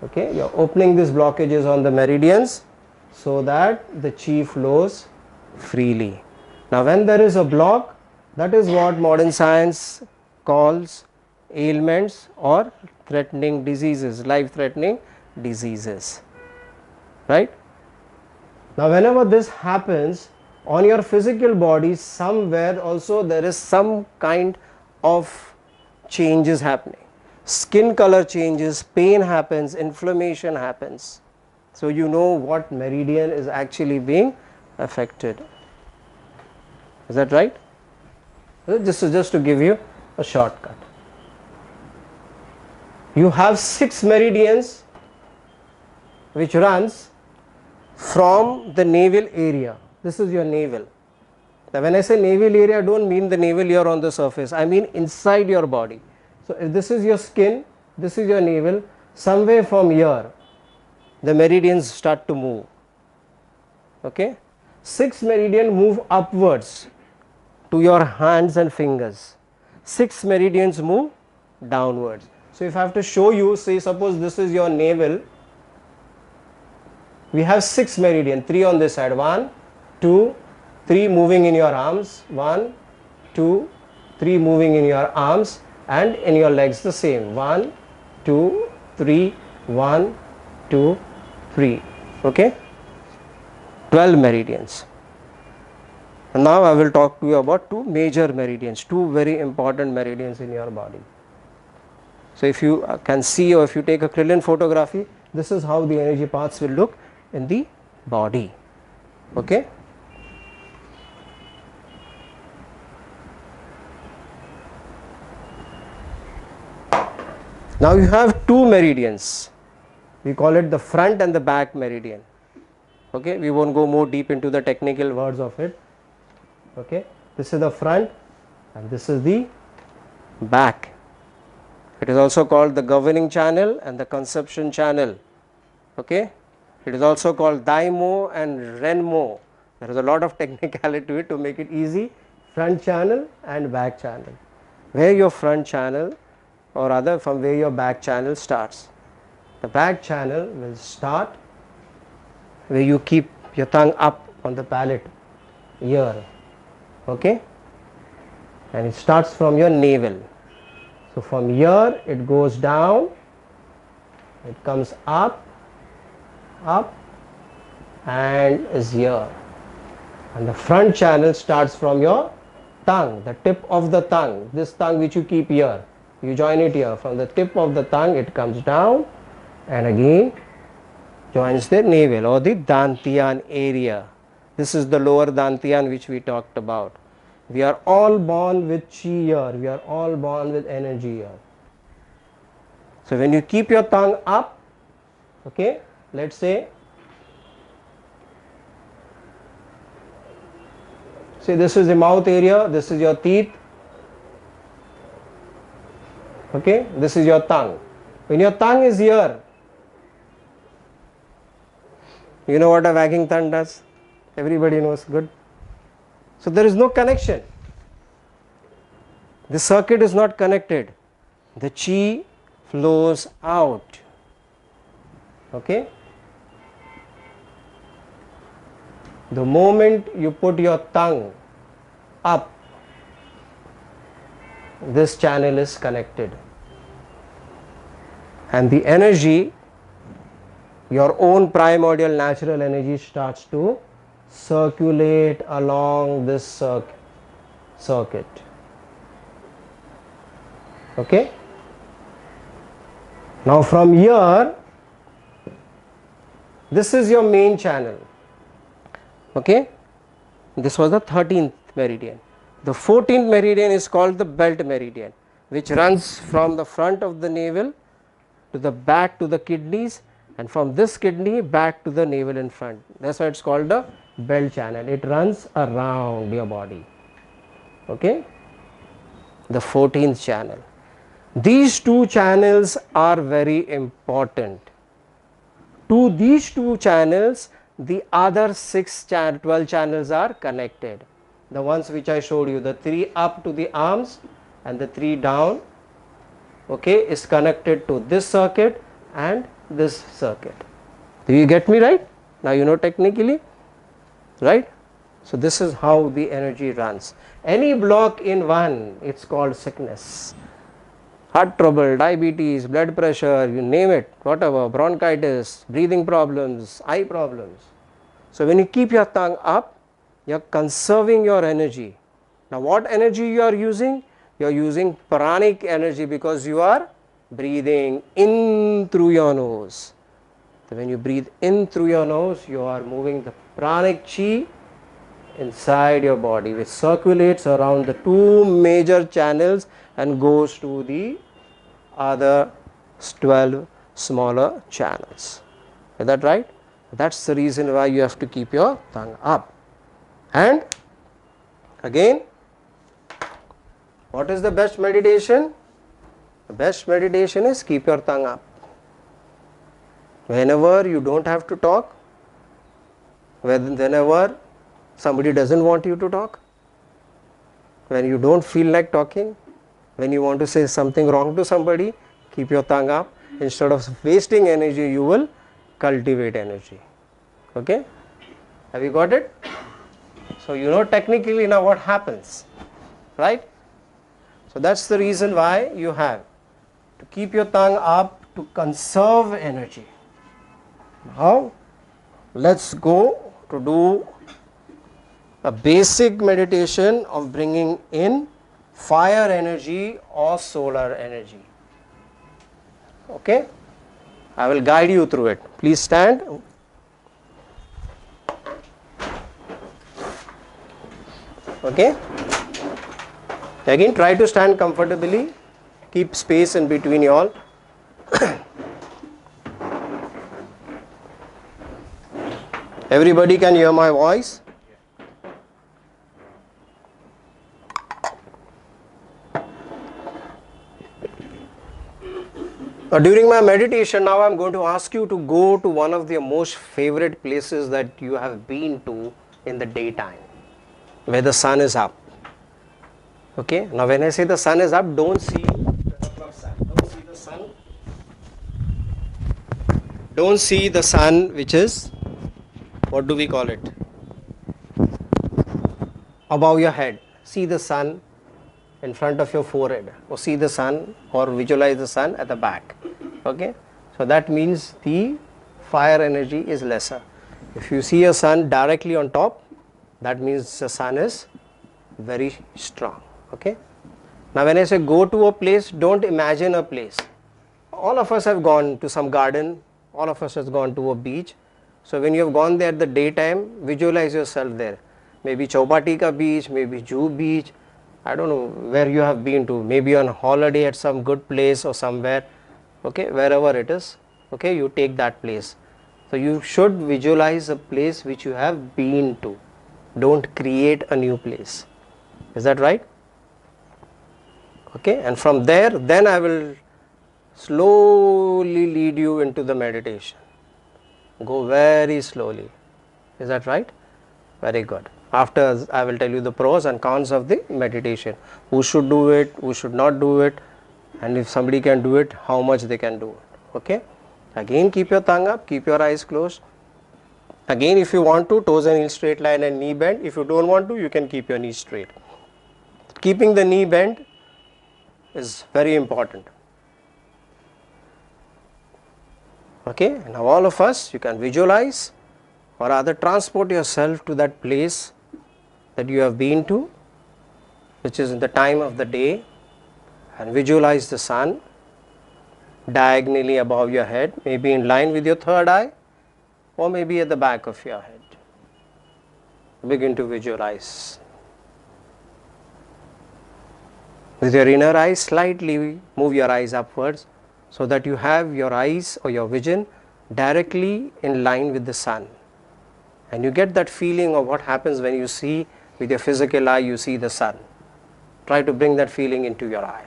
Okay? You are opening these blockages on the meridians so that the Qi flows freely. Now when there is a block, that is what modern science calls ailments or threatening diseases, life threatening diseases. Right? Now whenever this happens on your physical body, somewhere also there is some kind of changes happening. Skin color changes, pain happens, inflammation happens. So you know what meridian is actually being affected. Is that right? This is just to give you a shortcut. You have 6 meridians which runs from the navel area. This is your navel. Now when I say navel area, I don't mean the navel here on the surface, I mean inside your body. So if this is your skin, this is your navel, somewhere from here the meridians start to move. Okay? 6 meridians move upwards to your hands and fingers. 6 meridians move downwards. So if I have to show you, say suppose this is your navel, we have 6 meridians, 3 on this side, 1, 2, 3 moving in your arms, 1, 2, 3 moving in your arms, and in your legs the same. 1, 2, 3, 1, 2, 3. Okay? 12 meridians. And now I will talk to you about two major meridians, two very important meridians in your body. So if you can see, or if you take a Krillin photography, this is how the energy paths will look in the body. Okay? Now you have two meridians. We call it the front and the back meridian. Okay? We won't go more deep into the technical words of it. Okay? This is the front and this is the back. It is also called the governing channel and the conception channel. Okay? It is also called Daimo and Renmo. There is a lot of technicality to it to make it easy. Front channel and back channel. Where your front channel, or rather from where your back channel starts. The back channel will start where you keep your tongue up on the palate, ear. Okay? And it starts from your navel. So from here it goes down, it comes up, and is here. And the front channel starts from your tongue, the tip of the tongue, this tongue which you keep here. You join it here. From the tip of the tongue it comes down and again joins the navel or the Dantian area. This is the lower Dantian which we talked about. We are all born with chi here. We are all born with energy here. So when you keep your tongue up, okay, let's say this is the mouth area, this is your teeth, okay, this is your tongue. When your tongue is here, you know what a wagging tongue does? Everybody knows, good. So there is no connection. The circuit is not connected. The chi flows out. Okay? The moment you put your tongue up, this channel is connected. And the energy, your own primordial natural energy, starts to circulate along this circuit. Okay? Now from here, this is your main channel. Okay? This was the 13th meridian. The 14th meridian is called the belt meridian, which runs from the front of the navel to the back to the kidneys, and from this kidney back to the navel in front. That's why it's called the belt channel. It runs around your body. Okay? The 14th channel. These two channels are very important. To these two channels, the other 12 channels are connected. The ones which I showed you, the 3 up to the arms and the 3 down, okay, is connected to this circuit and this circuit. Do you get me right? Now you know technically, right? So this is how the energy runs. Any block in one, it's called sickness. Heart trouble, diabetes, blood pressure, you name it, whatever, bronchitis, breathing problems, eye problems. So when you keep your tongue up, you are conserving your energy. Now what energy you are using? You are using pranic energy because you are breathing in through your nose. So when you breathe in through your nose, you are moving the pranic chi inside your body, which circulates around the two major channels and goes to the other 12 smaller channels. Is that right? That's the reason why you have to keep your tongue up. And again, what is the best meditation? The best meditation is keep your tongue up. Whenever you don't have to talk, whenever somebody doesn't want you to talk, when you don't feel like talking, when you want to say something wrong to somebody, keep your tongue up. Instead of wasting energy, you will cultivate energy. Okay? Have you got it? So you know technically now what happens. right? So that's the reason why you have to keep your tongue up to conserve energy. Now let's go to do a basic meditation of bringing in fire energy or solar energy. Okay, I will guide you through it. Please stand. Okay, again try to stand comfortably, keep space in between you all. Everybody can hear my voice? During my meditation now I am going to ask you to go to one of the most favorite places that you have been to in the daytime, where the sun is up. Okay, now when I say the sun is up, don't see the sun. Don't see the sun, which is, what do we call it? Above your head. See the sun in front of your forehead, or see the sun or visualize the sun at the back. Okay, so that means the fire energy is lesser. If you see a sun directly on top, that means the sun is very strong. Okay, now when I say go to a place, don't imagine a place. All of us have gone to some garden, all of us has gone to a beach. So when you have gone there at the daytime, visualize yourself there. Maybe Chowpatty ka beach, maybe Juhu beach, I don't know where you have been to, maybe on holiday at some good place or somewhere. Okay, wherever it is, okay, you take that place. So you should visualize a place which you have been to. Don't create a new place. Is that right? Okay, and from there, then I will slowly lead you into the meditation. Go very slowly. Is that right? Very good. After I will tell you the pros and cons of the meditation. Who should do it, who should not do it, and if somebody can do it, how much they can do it. Okay. Again, keep your tongue up, keep your eyes closed. Again, if you want to, toes and heel straight line and knee bend. If you don't want to, you can keep your knee straight. Keeping the knee bent is very important. Okay, now all of us, you can visualize or rather transport yourself to that place that you have been to, which is in the time of the day, and visualize the sun diagonally above your head, maybe in line with your third eye or maybe at the back of your head. Begin to visualize. With your inner eyes, slightly move your eyes upwards so that you have your eyes or your vision directly in line with the sun. And you get that feeling of what happens when you see with your physical eye, you see the sun. Try to bring that feeling into your eye.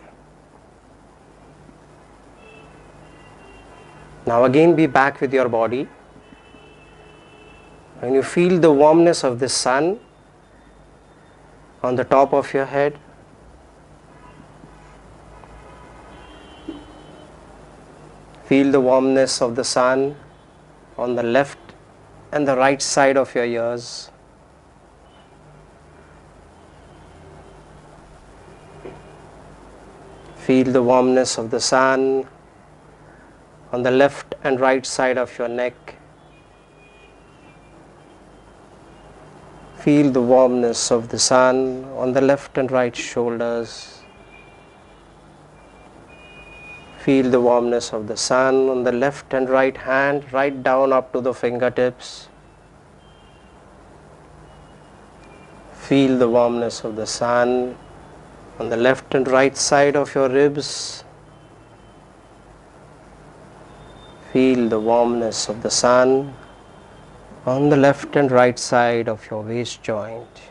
Now again be back with your body. When you feel the warmness of the sun on the top of your head, feel the warmness of the sun on the left and the right side of your ears. Feel the warmness of the sun on the left and right side of your neck. Feel the warmness of the sun on the left and right shoulders. Feel the warmness of the sun on the left and right hand, right down up to the fingertips. Feel the warmness of the sun on the left and right side of your ribs. Feel the warmness of the sun on the left and right side of your waist joint.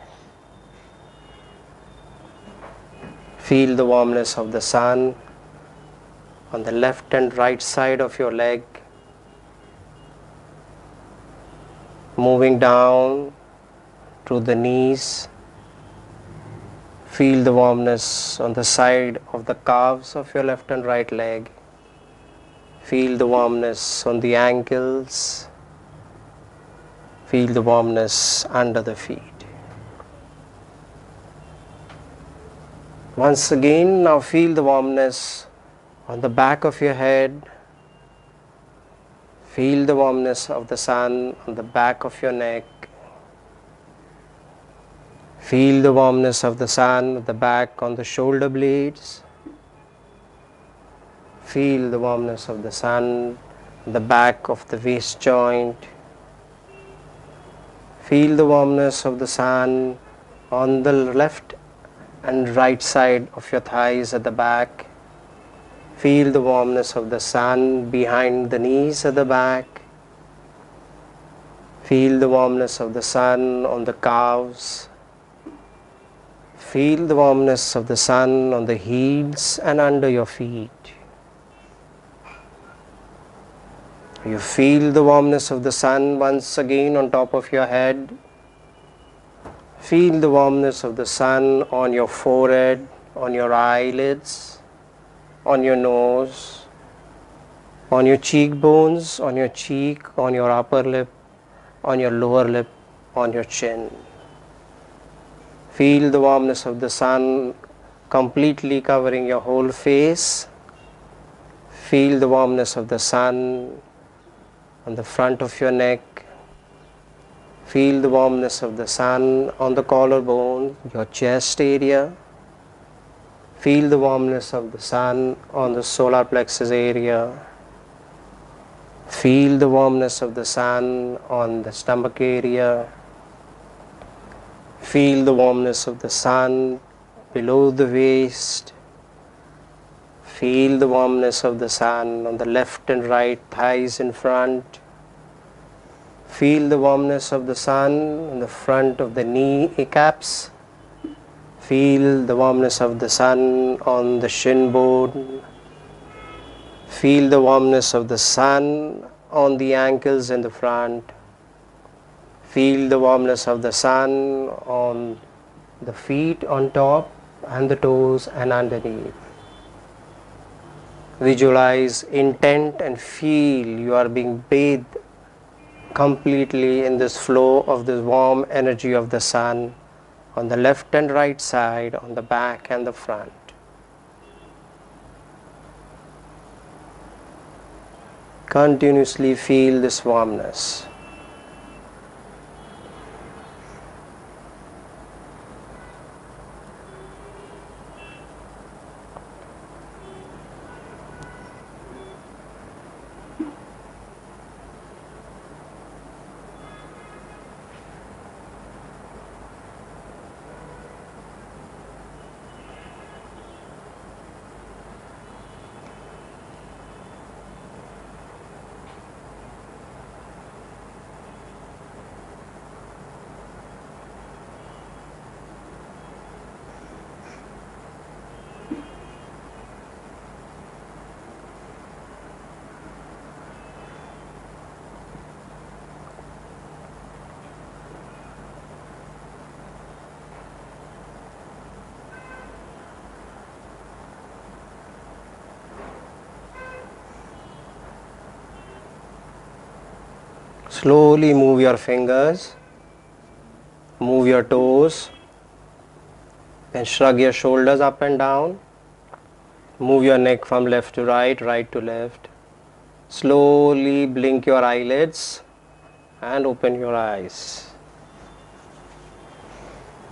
Feel the warmness of the sun on the left and right side of your leg, moving down to the knees. Feel the warmness on the side of the calves of your left and right leg. Feel the warmness on the ankles. Feel the warmness under the feet. Once again, now feel the warmness on the back of your head. Feel the warmness of the sun on the back of your neck. Feel the warmness of the sun at the back on the shoulder blades. Feel the warmness of the sun on the back of the waist joint. Feel the warmness of the sun on the left and right side of your thighs at the back. Feel the warmness of the sun behind the knees at the back. Feel the warmness of the sun on the calves. Feel the warmness of the sun on the heels and under your feet. You feel the warmness of the sun once again on top of your head. Feel the warmness of the sun on your forehead, on your eyelids, on your nose, on your cheekbones, on your cheek, on your upper lip, on your lower lip, on your chin. Feel the warmness of the sun completely covering your whole face. Feel the warmness of the sun on the front of your neck. Feel the warmness of the sun on the collarbone, your chest area. Feel the warmness of the sun on the solar plexus area. Feel the warmness of the sun on the stomach area. Feel the warmness of the sun below the waist. Feel the warmness of the sun on the left and right thighs in front. Feel the warmness of the sun on the front of the knee caps. Feel the warmness of the sun on the shin bone. Feel the warmness of the sun on the ankles in the front. Feel the warmness of the sun on the feet on top and the toes and underneath. Visualize, intent and feel you are being bathed completely in this flow of this warm energy of the sun on the left and right side, on the back and the front. Continuously feel this warmness. Slowly move your fingers, move your toes, then shrug your shoulders up and down. Move your neck from left to right, right to left. Slowly blink your eyelids and open your eyes.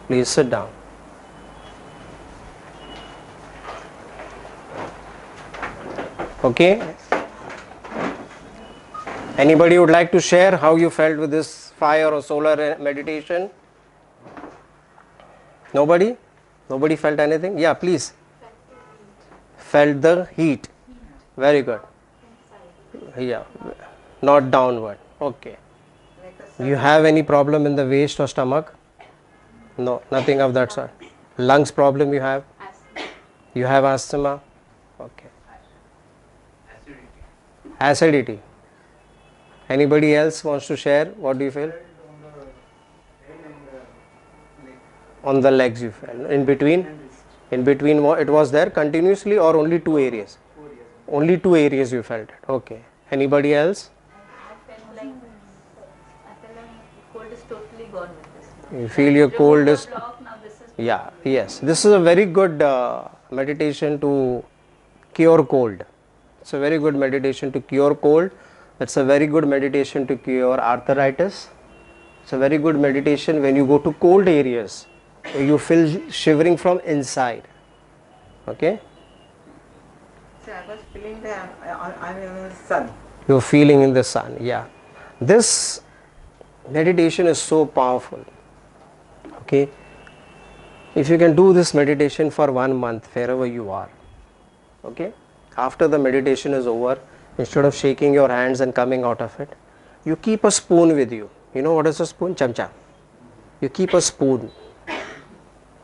Please sit down. Okay? Anybody would like to share how you felt with this fire or solar meditation? Nobody? Nobody felt anything? Yeah, please. Felt the heat. Very good. Yeah, not downward. Okay. You have any problem in the waist or stomach? No, nothing of that sort. Lungs problem you have? You have asthma? Okay. Acidity. Anybody else wants to share? What do you feel? On the legs you felt. In between? In between it was there continuously or only two areas? Only two areas you felt it. Okay. Anybody else? I felt like the cold is totally gone with this. You feel your cold is... Block, now this is Yeah, yes. This is a very good meditation to cure cold. It's a very good meditation to cure cold. It's a very good meditation to cure arthritis. It's a very good meditation when you go to cold areas. You feel shivering from inside. Okay? See, I was feeling that I'm in the sun. You're feeling in the sun. Yeah. This meditation is so powerful. Okay? If you can do this meditation for 1 month wherever you are, okay, after the meditation is over, instead of shaking your hands and coming out of it, you keep a spoon with you. You know what is a spoon? Chamcha. You keep a spoon,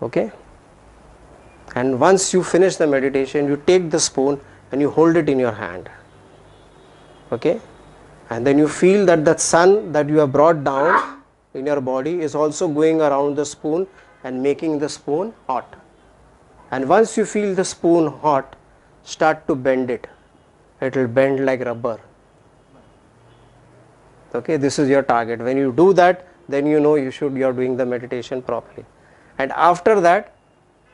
okay, and once you finish the meditation, you take the spoon and you hold it in your hand, okay, and then you feel that the sun that you have brought down in your body is also going around the spoon and making the spoon hot. And once you feel the spoon hot, start to bend it. It will bend like rubber. Okay, this is your target. When you do that, then you know you are doing the meditation properly. And after that,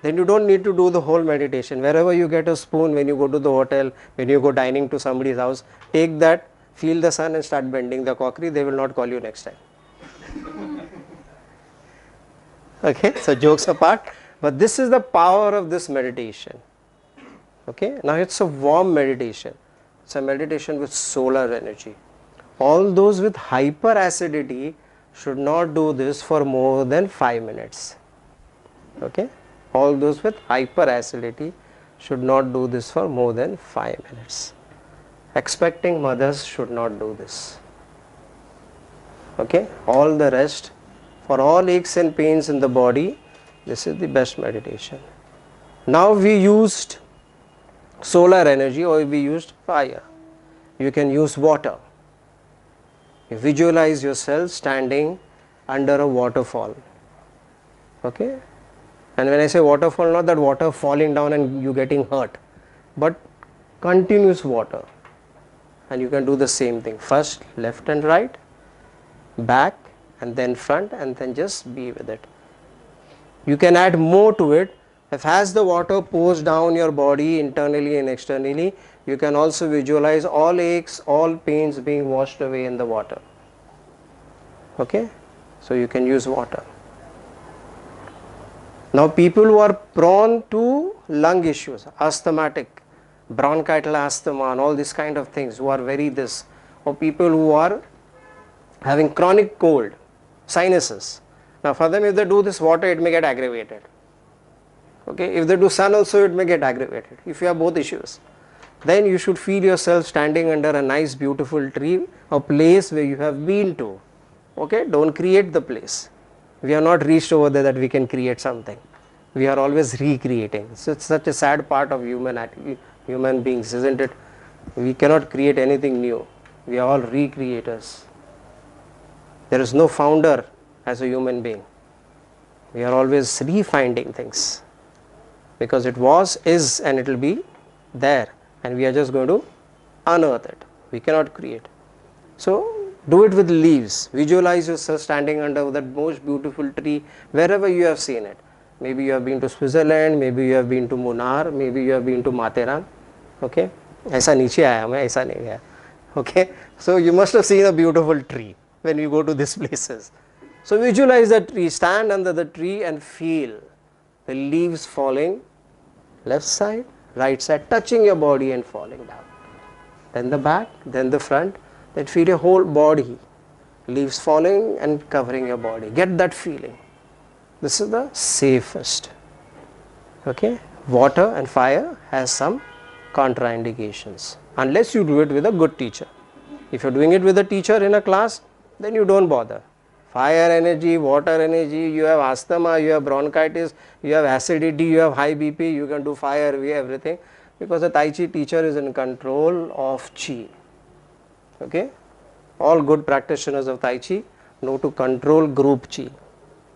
then you don't need to do the whole meditation. Wherever you get a spoon, when you go to the hotel, when you go dining to somebody's house, take that, feel the sun and start bending the crockery. They will not call you next time. Okay, so jokes apart, but this is the power of this meditation. Okay, now it's a warm meditation. It's a meditation with solar energy. All those with hyperacidity should not do this for more than 5 minutes. Okay, all those with hyperacidity should not do this for more than 5 minutes. Expecting mothers should not do this. Okay, all the rest, for all aches and pains in the body, this is the best meditation. Now we used solar energy or we used fire. You can use water. You visualize yourself standing under a waterfall. Okay, and when I say waterfall, not that water falling down and you getting hurt, but continuous water. And you can do the same thing, first left and right, back and then front, and then just be with it. You can add more to it. If as the water pours down your body internally and externally, you can also visualize all aches, all pains being washed away in the water. Okay, so you can use water. Now people who are prone to lung issues, asthmatic, bronchial asthma and all these kind of things, who are very this, or people who are having chronic cold, sinuses. Now for them, if they do this water, it may get aggravated. Okay, if they do sun also, it may get aggravated. If you have both issues, then you should feel yourself standing under a nice beautiful tree, a place where you have been to. Okay, don't create the place. We are not reached over there that we can create something. We are always recreating. So it's such a sad part of human beings, isn't it? We cannot create anything new. We are all recreators. There is no founder as a human being. We are always refinding things, because it was, is, and it will be there, and we are just going to unearth it. We cannot create. So do it with leaves. Visualize yourself standing under that most beautiful tree wherever you have seen it. Maybe you have been to Switzerland, maybe you have been to Munnar, maybe you have been to Matheran. Okay, ऐसा नीचे आया मैं, ऐसा नहीं गया. Okay, so you must have seen a beautiful tree when you go to these places. So visualize the tree, stand under the tree and feel the leaves falling left side, right side, touching your body and falling down. Then the back, then the front, then feel your whole body, leaves falling and covering your body. Get that feeling. This is the safest. Okay, water and fire has some contraindications unless you do it with a good teacher. If you're doing it with a teacher in a class, then you don't bother. Fire energy, water energy, you have asthma, you have bronchitis, you have acidity, you have high BP, you can do fire, everything, because the Tai Chi teacher is in control of Chi. Okay, all good practitioners of Tai Chi know to control group Chi,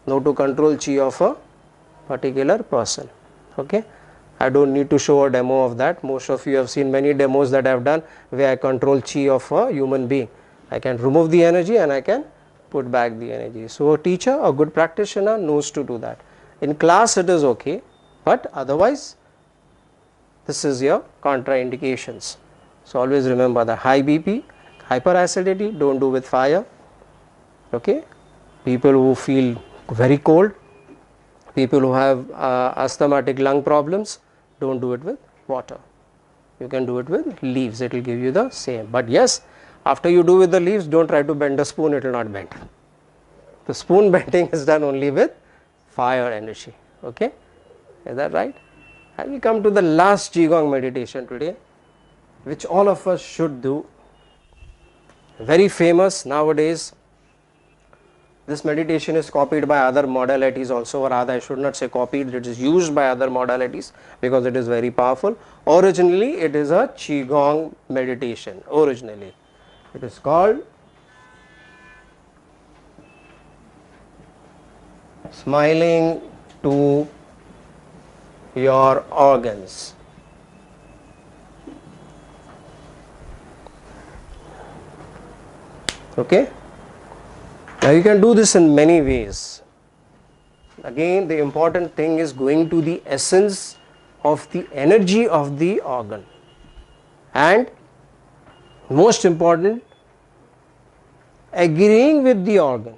know to control Chi of a particular person. Okay, I don't need to show a demo of that. Most of you have seen many demos that I have done where I control Chi of a human being. I can remove the energy and I can put back the energy. So a teacher, a good practitioner knows to do that. In class it is okay, but otherwise this is your contraindications. So always remember the high BP, hyperacidity, don't do with fire. Okay, people who feel very cold, people who have asthmatic lung problems, don't do it with water. You can do it with leaves, it will give you the same. But yes, after you do with the leaves, don't try to bend a spoon, it will not bend. The spoon bending is done only with fire energy. Okay, is that right? And we come to the last Qigong meditation today, which all of us should do. Very famous nowadays. This meditation is copied by other modalities also, or rather I should not say copied, it is used by other modalities because it is very powerful. Originally it is a Qigong meditation. Originally it is called smiling to your organs. Okay. Now you can do this in many ways. Again, the important thing is going to the essence of the energy of the organ, and most important, agreeing with the organ.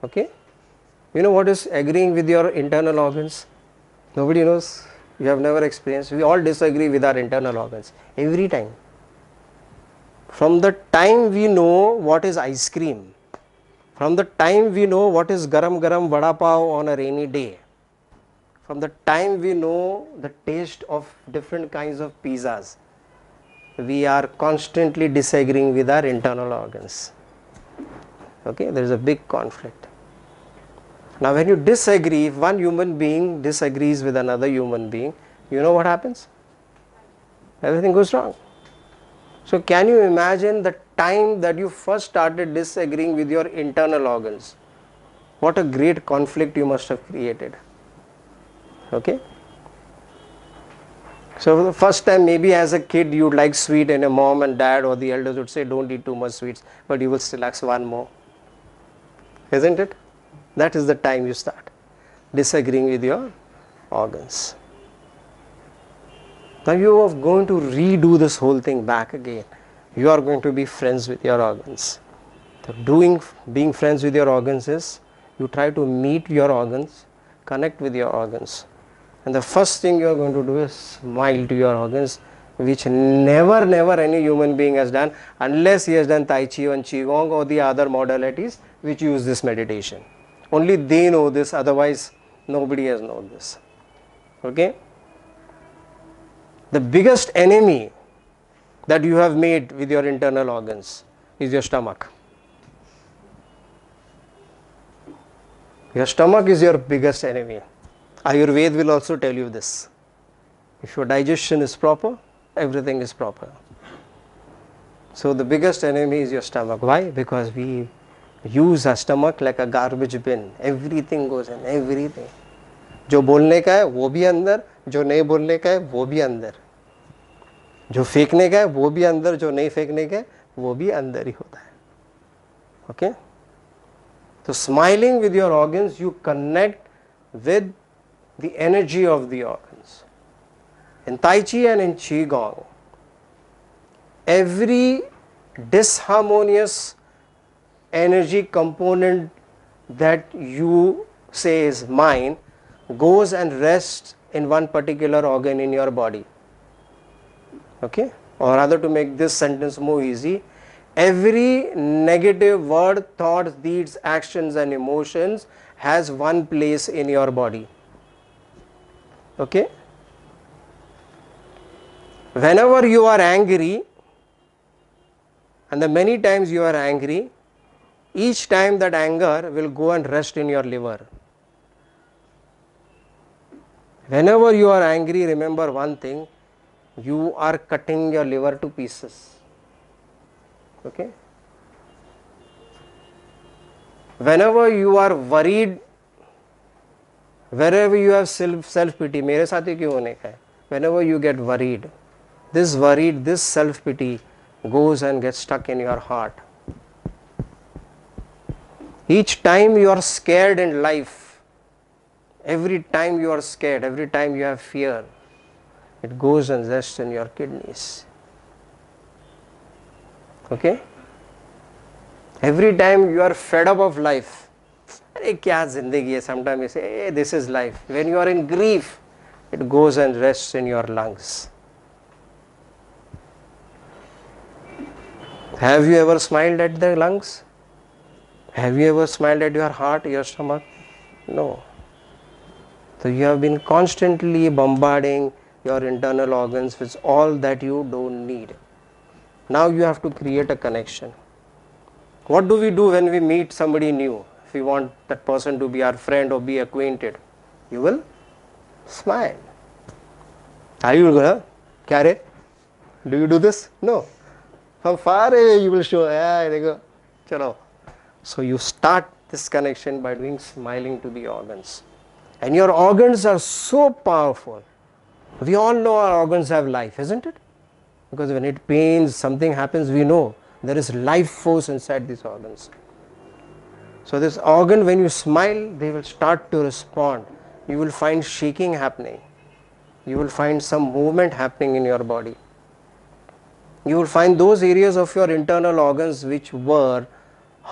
Okay, you know what is agreeing with your internal organs? Nobody knows. You have never experienced. We all disagree with our internal organs every time. From the time we know what is ice cream, from the time we know what is garam garam vada pav on a rainy day, from the time we know the taste of different kinds of pizzas, we are constantly disagreeing with our internal organs. Okay, there is a big conflict. Now when you disagree, if one human being disagrees with another human being, you know what happens? Everything goes wrong. So can you imagine the time that you first started disagreeing with your internal organs? What a great conflict you must have created. Okay. So for the first time, maybe as a kid you would like sweet and your mom and dad or the elders would say don't eat too much sweets, but you will still ask one more. Isn't it? That is the time you start disagreeing with your organs. Now you are going to redo this whole thing back again. You are going to be friends with your organs. So being friends with your organs is you try to meet your organs, connect with your organs. And the first thing you are going to do is smile to your organs, which never any human being has done unless he has done Tai Chi and Qigong or the other modalities which use this meditation. Only they know this, otherwise nobody has known this. Okay? The biggest enemy that you have made with your internal organs is your stomach. Your stomach is your biggest enemy. Ayurveda will also tell you this. If your digestion is proper, everything is proper. So the biggest enemy is your stomach. Why? Because we use our stomach like a garbage bin. Everything goes in, everything. जो बोलने का है वो भी अंदर, जो नहीं बोलने का है वो भी अंदर, जो फेंकने का है वो भी अंदर, जो नहीं फेंकने का है वो भी अंदर ही होता है. Okay? So smiling with your organs, you connect with the energy of the organs. In Tai Chi and in Qigong, every disharmonious energy component that you say is mine goes and rests in one particular organ in your body. Okay? Or rather, to make this sentence more easy, every negative word, thoughts, deeds, actions and emotions has one place in your body. Okay? Whenever you are angry, and the many times you are angry, each time that anger will go and rest in your liver. Whenever you are angry, remember one thing, you are cutting your liver to pieces. Okay? Whenever you are worried, wherever you have self-pity, मेरे साथ ही क्यों होने का है? Whenever you get worried, this self-pity goes and gets stuck in your heart. Each time you are scared in life, every time you are scared, every time you have fear, it goes and rests in your kidneys. Okay? Every time you are fed up of life, "Arey kya zindagi hai?" Sometimes you say, "Hey, this is life." When you are in grief, it goes and rests in your lungs. Have you ever smiled at the lungs? Have you ever smiled at your heart, your stomach? No. So you have been constantly bombarding your internal organs with all that you don't need. Now you have to create a connection. What do we do when we meet somebody new? If we want that person to be our friend or be acquainted, you will smile. Are you going to carry? Do you do this? No. From far away you will show, "Yeah, there you go. Chalo." So you start this connection by doing smiling to the organs. And your organs are so powerful. We all know our organs have life, isn't it? Because when it pains, something happens, we know there is life force inside these organs. So this organ, when you smile, they will start to respond. You will find shaking happening. You will find some movement happening in your body. You will find those areas of your internal organs which were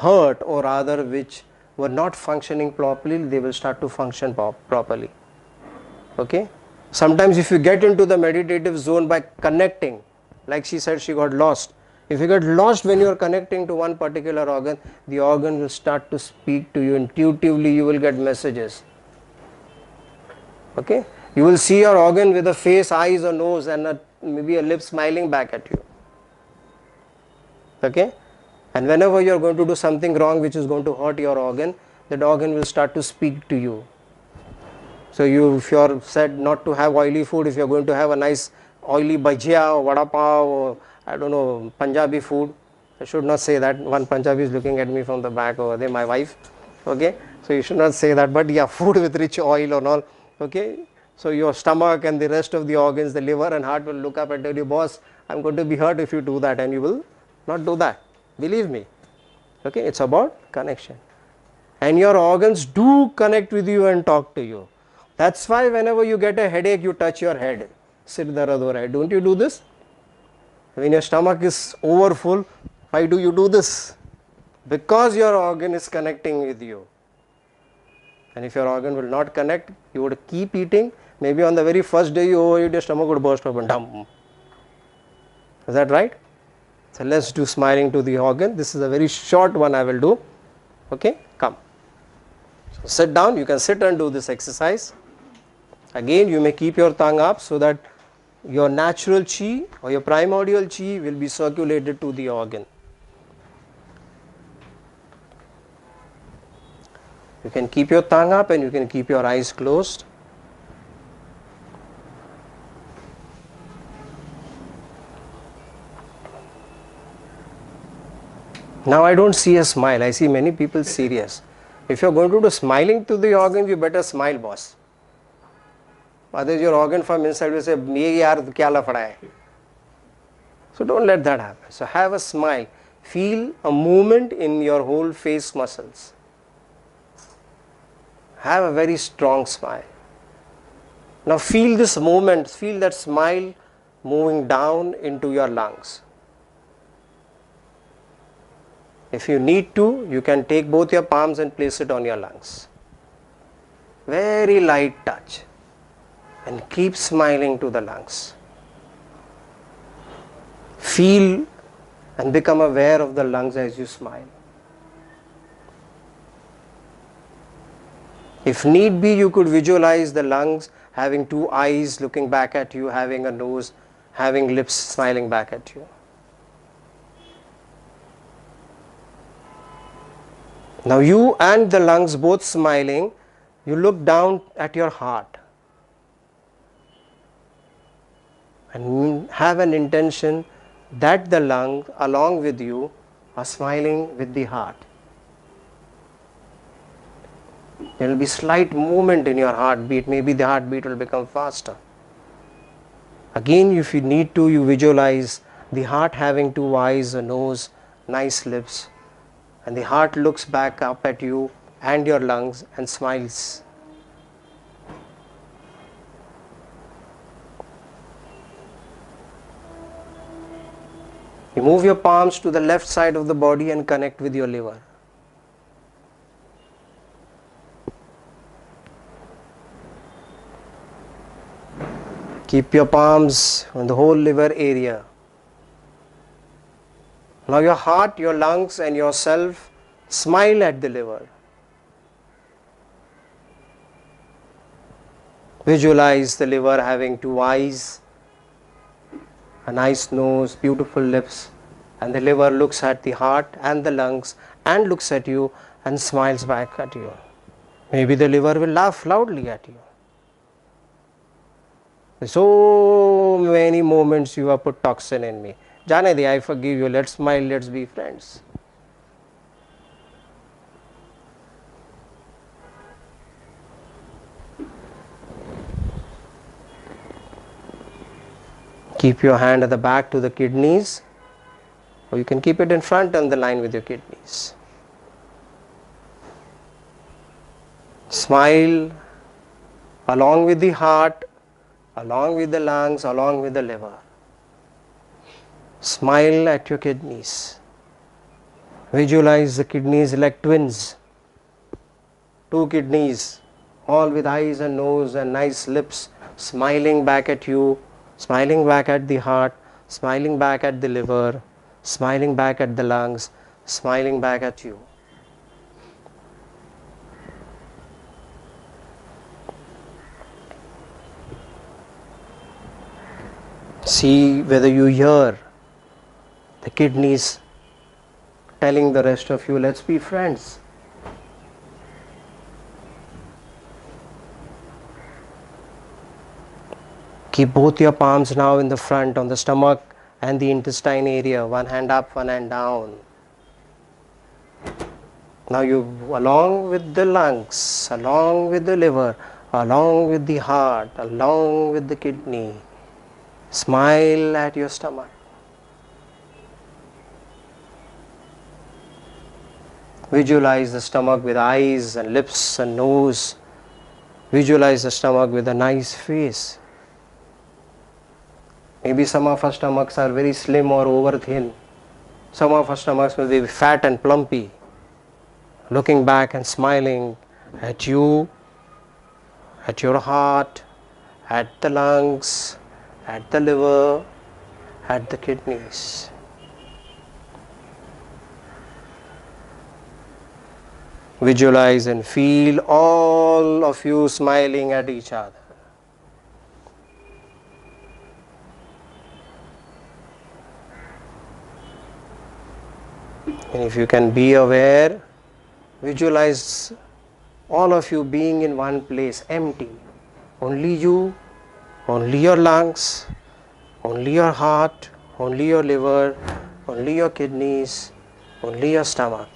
hurt, or rather which were not functioning properly, they will start to function properly. Okay? Sometimes if you get into the meditative zone by connecting, like she said, she got lost. If you get lost when you are connecting to one particular organ, the organ will start to speak to you intuitively. You will get messages. Okay? You will see your organ with a face, eyes, a nose, and maybe a lip smiling back at you. Okay? And whenever you are going to do something wrong which is going to hurt your organ, that organ will start to speak to you. So if you are said not to have oily food, if you are going to have a nice oily bhajia or vada pav or I don't know, Punjabi food, I should not say that. One Punjabi is looking at me from the back over there, my wife. Okay, so you should not say that, but yeah, food with rich oil and all. Okay, so your stomach and the rest of the organs, the liver and heart will look up and tell you, "Boss, I'm going to be hurt if you do that," and you will not do that. Believe me. Okay, it's about connection. And your organs do connect with you and talk to you. That's why whenever you get a headache, you touch your head. Sir darad ho raha hai. Don't you do this? When your stomach is overfull, why do you do this? Because your organ is connecting with you. And if your organ will not connect, you would keep eating. Maybe on the very first day you overeat, your stomach would burst open. Dump. Is that right? So let's do smiling to the organ. This is a very short one I will do. Okay, come. So sit down. You can sit and do this exercise. Again, you may keep your tongue up so that your natural chi or your primordial chi will be circulated to the organ. You can keep your tongue up and you can keep your eyes closed. Now I don't see a smile. I see many people serious. If you are going to do smiling to the organ, you better smile, boss. Otherwise your organ from inside will say, "Ye yaar kya lafda hai?" So don't let that happen. So have a smile. Feel a movement in your whole face muscles. Have a very strong smile. Now feel this movement, feel that smile moving down into your lungs. If you need to, you can take both your palms and place it on your lungs. Very light touch. And keep smiling to the lungs. Feel and become aware of the lungs as you smile. If need be, you could visualize the lungs having two eyes looking back at you, having a nose, having lips smiling back at you. Now you and the lungs both smiling, you look down at your heart and have an intention that the lung along with you are smiling with the heart. There will be slight movement in your heartbeat, maybe the heartbeat will become faster. Again, if you need to, you visualize the heart having two eyes, a nose, nice lips, and the heart looks back up at you and your lungs and smiles. You move your palms to the left side of the body and connect with your liver. Keep your palms on the whole liver area. Now your heart, your lungs and yourself smile at the liver. Visualize the liver having two eyes, a nice nose, beautiful lips, and the liver looks at the heart and the lungs and looks at you and smiles back at you. Maybe the liver will laugh loudly at you. So many moments you have put toxin in me. Janadi, I forgive you. Let's smile, let's be friends. Keep your hand at the back to the kidneys, or you can keep it in front on the line with your kidneys. Smile along with the heart, along with the lungs, along with the liver. Smile at your kidneys. Visualize the kidneys like twins. Two kidneys, all with eyes and nose and nice lips, smiling back at you, smiling back at the heart, smiling back at the liver, smiling back at the lungs, smiling back at you. See whether you hear the kidneys telling the rest of you, let's be friends. Keep both your palms now in the front on the stomach and the intestine area, one hand up, one hand down. Now you, along with the lungs, along with the liver, along with the heart, along with the kidney, smile at your stomach. Visualize the stomach with eyes and lips and nose. Visualize the stomach with a nice face. Maybe some of our stomachs are very slim or over thin. Some of our stomachs will be fat and plumpy. Looking back and smiling at you, at your heart, at the lungs, at the liver, at the kidneys. Visualize and feel all of you smiling at each other. And if you can be aware, visualize all of you being in one place, empty. Only you, only your lungs, only your heart, only your liver, only your kidneys, only your stomach.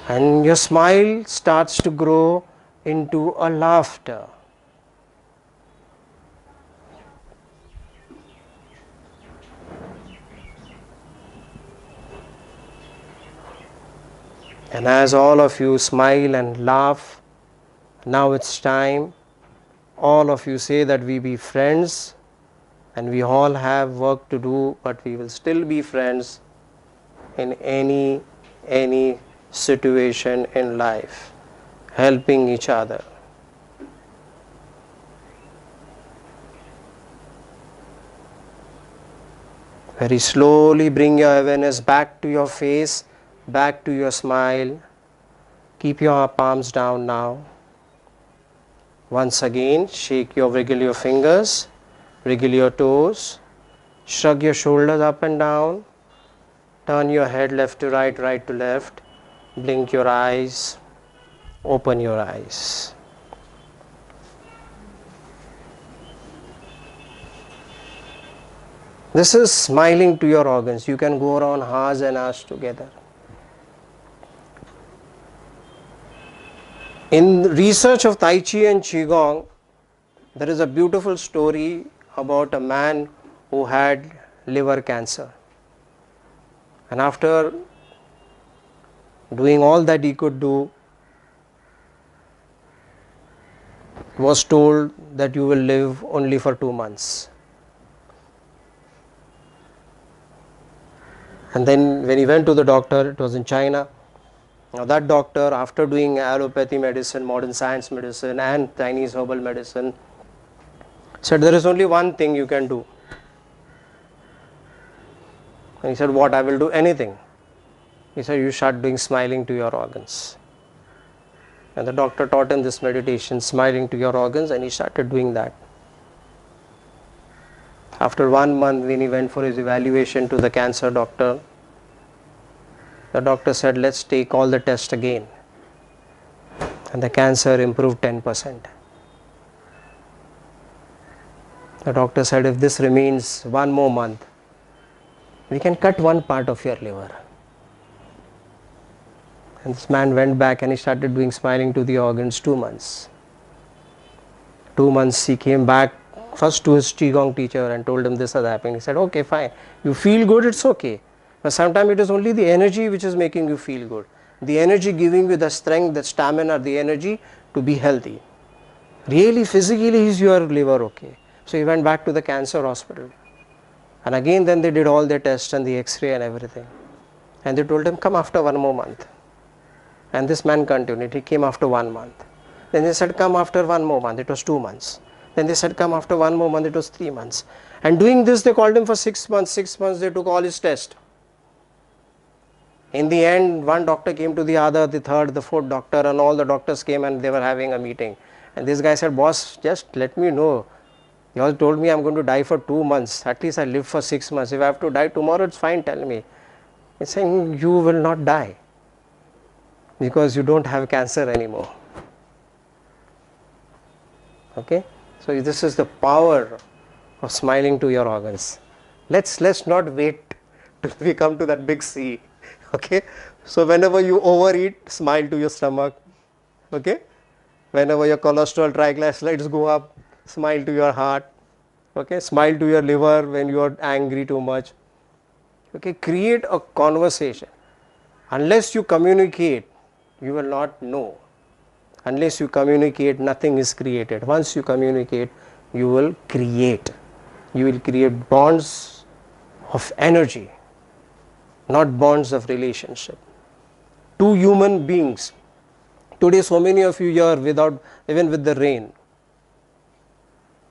And your smile starts to grow into a laughter. And as all of you smile and laugh, now it's time, all of you say that we be friends and we all have work to do, but we will still be friends in any situation in life, helping each other. Very slowly bring your awareness back to your face, back to your smile. Keep your palms down now. Once again, wiggle your fingers, wriggle your toes, shrug your shoulders up and down, turn your head left to right, right to left, blink your eyes, open your eyes. This is smiling to your organs. You can go around hours and hours together. In research of Tai Chi and Qigong, there is a beautiful story about a man who had liver cancer. And after doing all that he could do, was told that you will live only for 2 months. And then when he went to the doctor, it was in China. Now that doctor, after doing allopathy medicine, modern science medicine and Chinese herbal medicine, said there is only one thing you can do. And he said, what? I will do anything. He said, you start doing smiling to your organs. And the doctor taught him this meditation, smiling to your organs, and he started doing that. After 1 month, when he went for his evaluation to the cancer doctor, the doctor said, let's take all the tests again. And the cancer improved 10%. The doctor said, if this remains 1 more month, we can cut one part of your liver. And this man went back and he started doing smiling to the organs 2 months. 2 months he came back first to his Qigong teacher and told him this has happened. He said, okay, fine. You feel good, it's okay. But sometimes it is only the energy which is making you feel good. The energy giving you the strength, the stamina, the energy to be healthy. Really, physically is your liver okay. So he went back to the cancer hospital. And again then they did all their tests and the x-ray and everything. And they told him, come after 1 more month. And this man continued. He came after 1 month. Then they said, come after 1 more month. It was 2 months. Then they said, come after 1 more month. It was 3 months. And doing this, they called him for 6 months. 6 months, they took all his tests. In the end, one doctor came to the other, the third, the fourth doctor, and all the doctors came and they were having a meeting. And this guy said, boss, just let me know. You all told me I'm going to die for 2 months. At least I live for 6 months. If I have to die tomorrow, it's fine, tell me. He's saying, you will not die. Because you don't have cancer anymore. Okay? So this is the power of smiling to your organs. Let's not wait till we come to that big C. Okay? So whenever you overeat, smile to your stomach. Okay? Whenever your cholesterol, triglycerides go up, smile to your heart. Okay? Smile to your liver when you are angry too much. Okay? Create a conversation. Unless you communicate, you will not know. Unless you communicate, nothing is created. Once you communicate, you will create. You will create bonds of energy, not bonds of relationship. Two human beings. Today so many of you here without, even with the rain,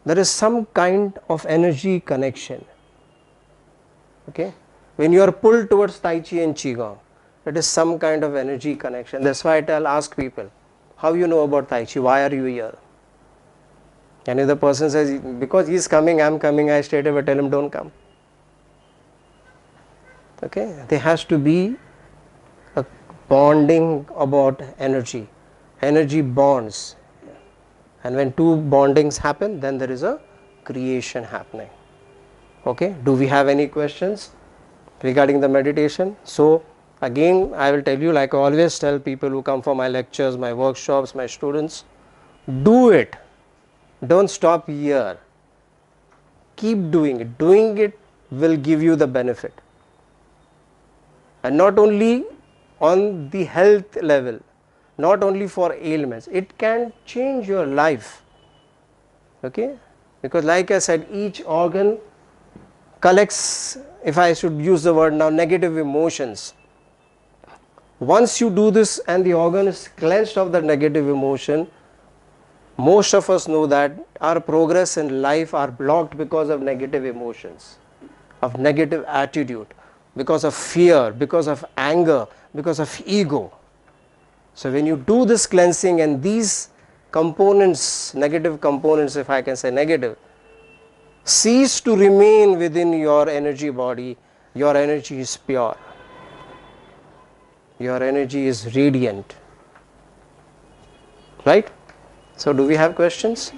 there is some kind of energy connection. Okay? When you are pulled towards Tai Chi and Qigong, it is some kind of energy connection. That's why I'll ask people, how you know about Tai Chi? Why are you here? And if the person says, because he's coming, I'm coming, I straight away tell him, don't come. Okay? There has to be a bonding about energy. Energy bonds. And when two bondings happen, then there is a creation happening. Okay? Do we have any questions regarding the meditation? So, again, I will tell you, like I always tell people who come for my lectures, my workshops, my students, do it. Don't stop here. Keep doing it. Doing it will give you the benefit. And not only on the health level, not only for ailments, it can change your life. Okay? Because like I said, each organ collects, if I should use the word now, negative emotions. Once you do this and the organ is cleansed of the negative emotion, most of us know that our progress in life are blocked because of negative emotions, of negative attitude, because of fear, because of anger, because of ego. So when you do this cleansing and these components, negative components, if I can say negative, cease to remain within your energy body, your energy is pure. Your energy is radiant. Right? So do we have questions?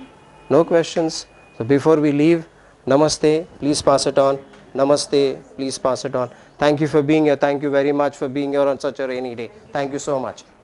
No questions. So before we leave, namaste, please pass it on. Namaste, please pass it on. Thank you for being here. Thank you very much for being here on such a rainy day. Thank you so much.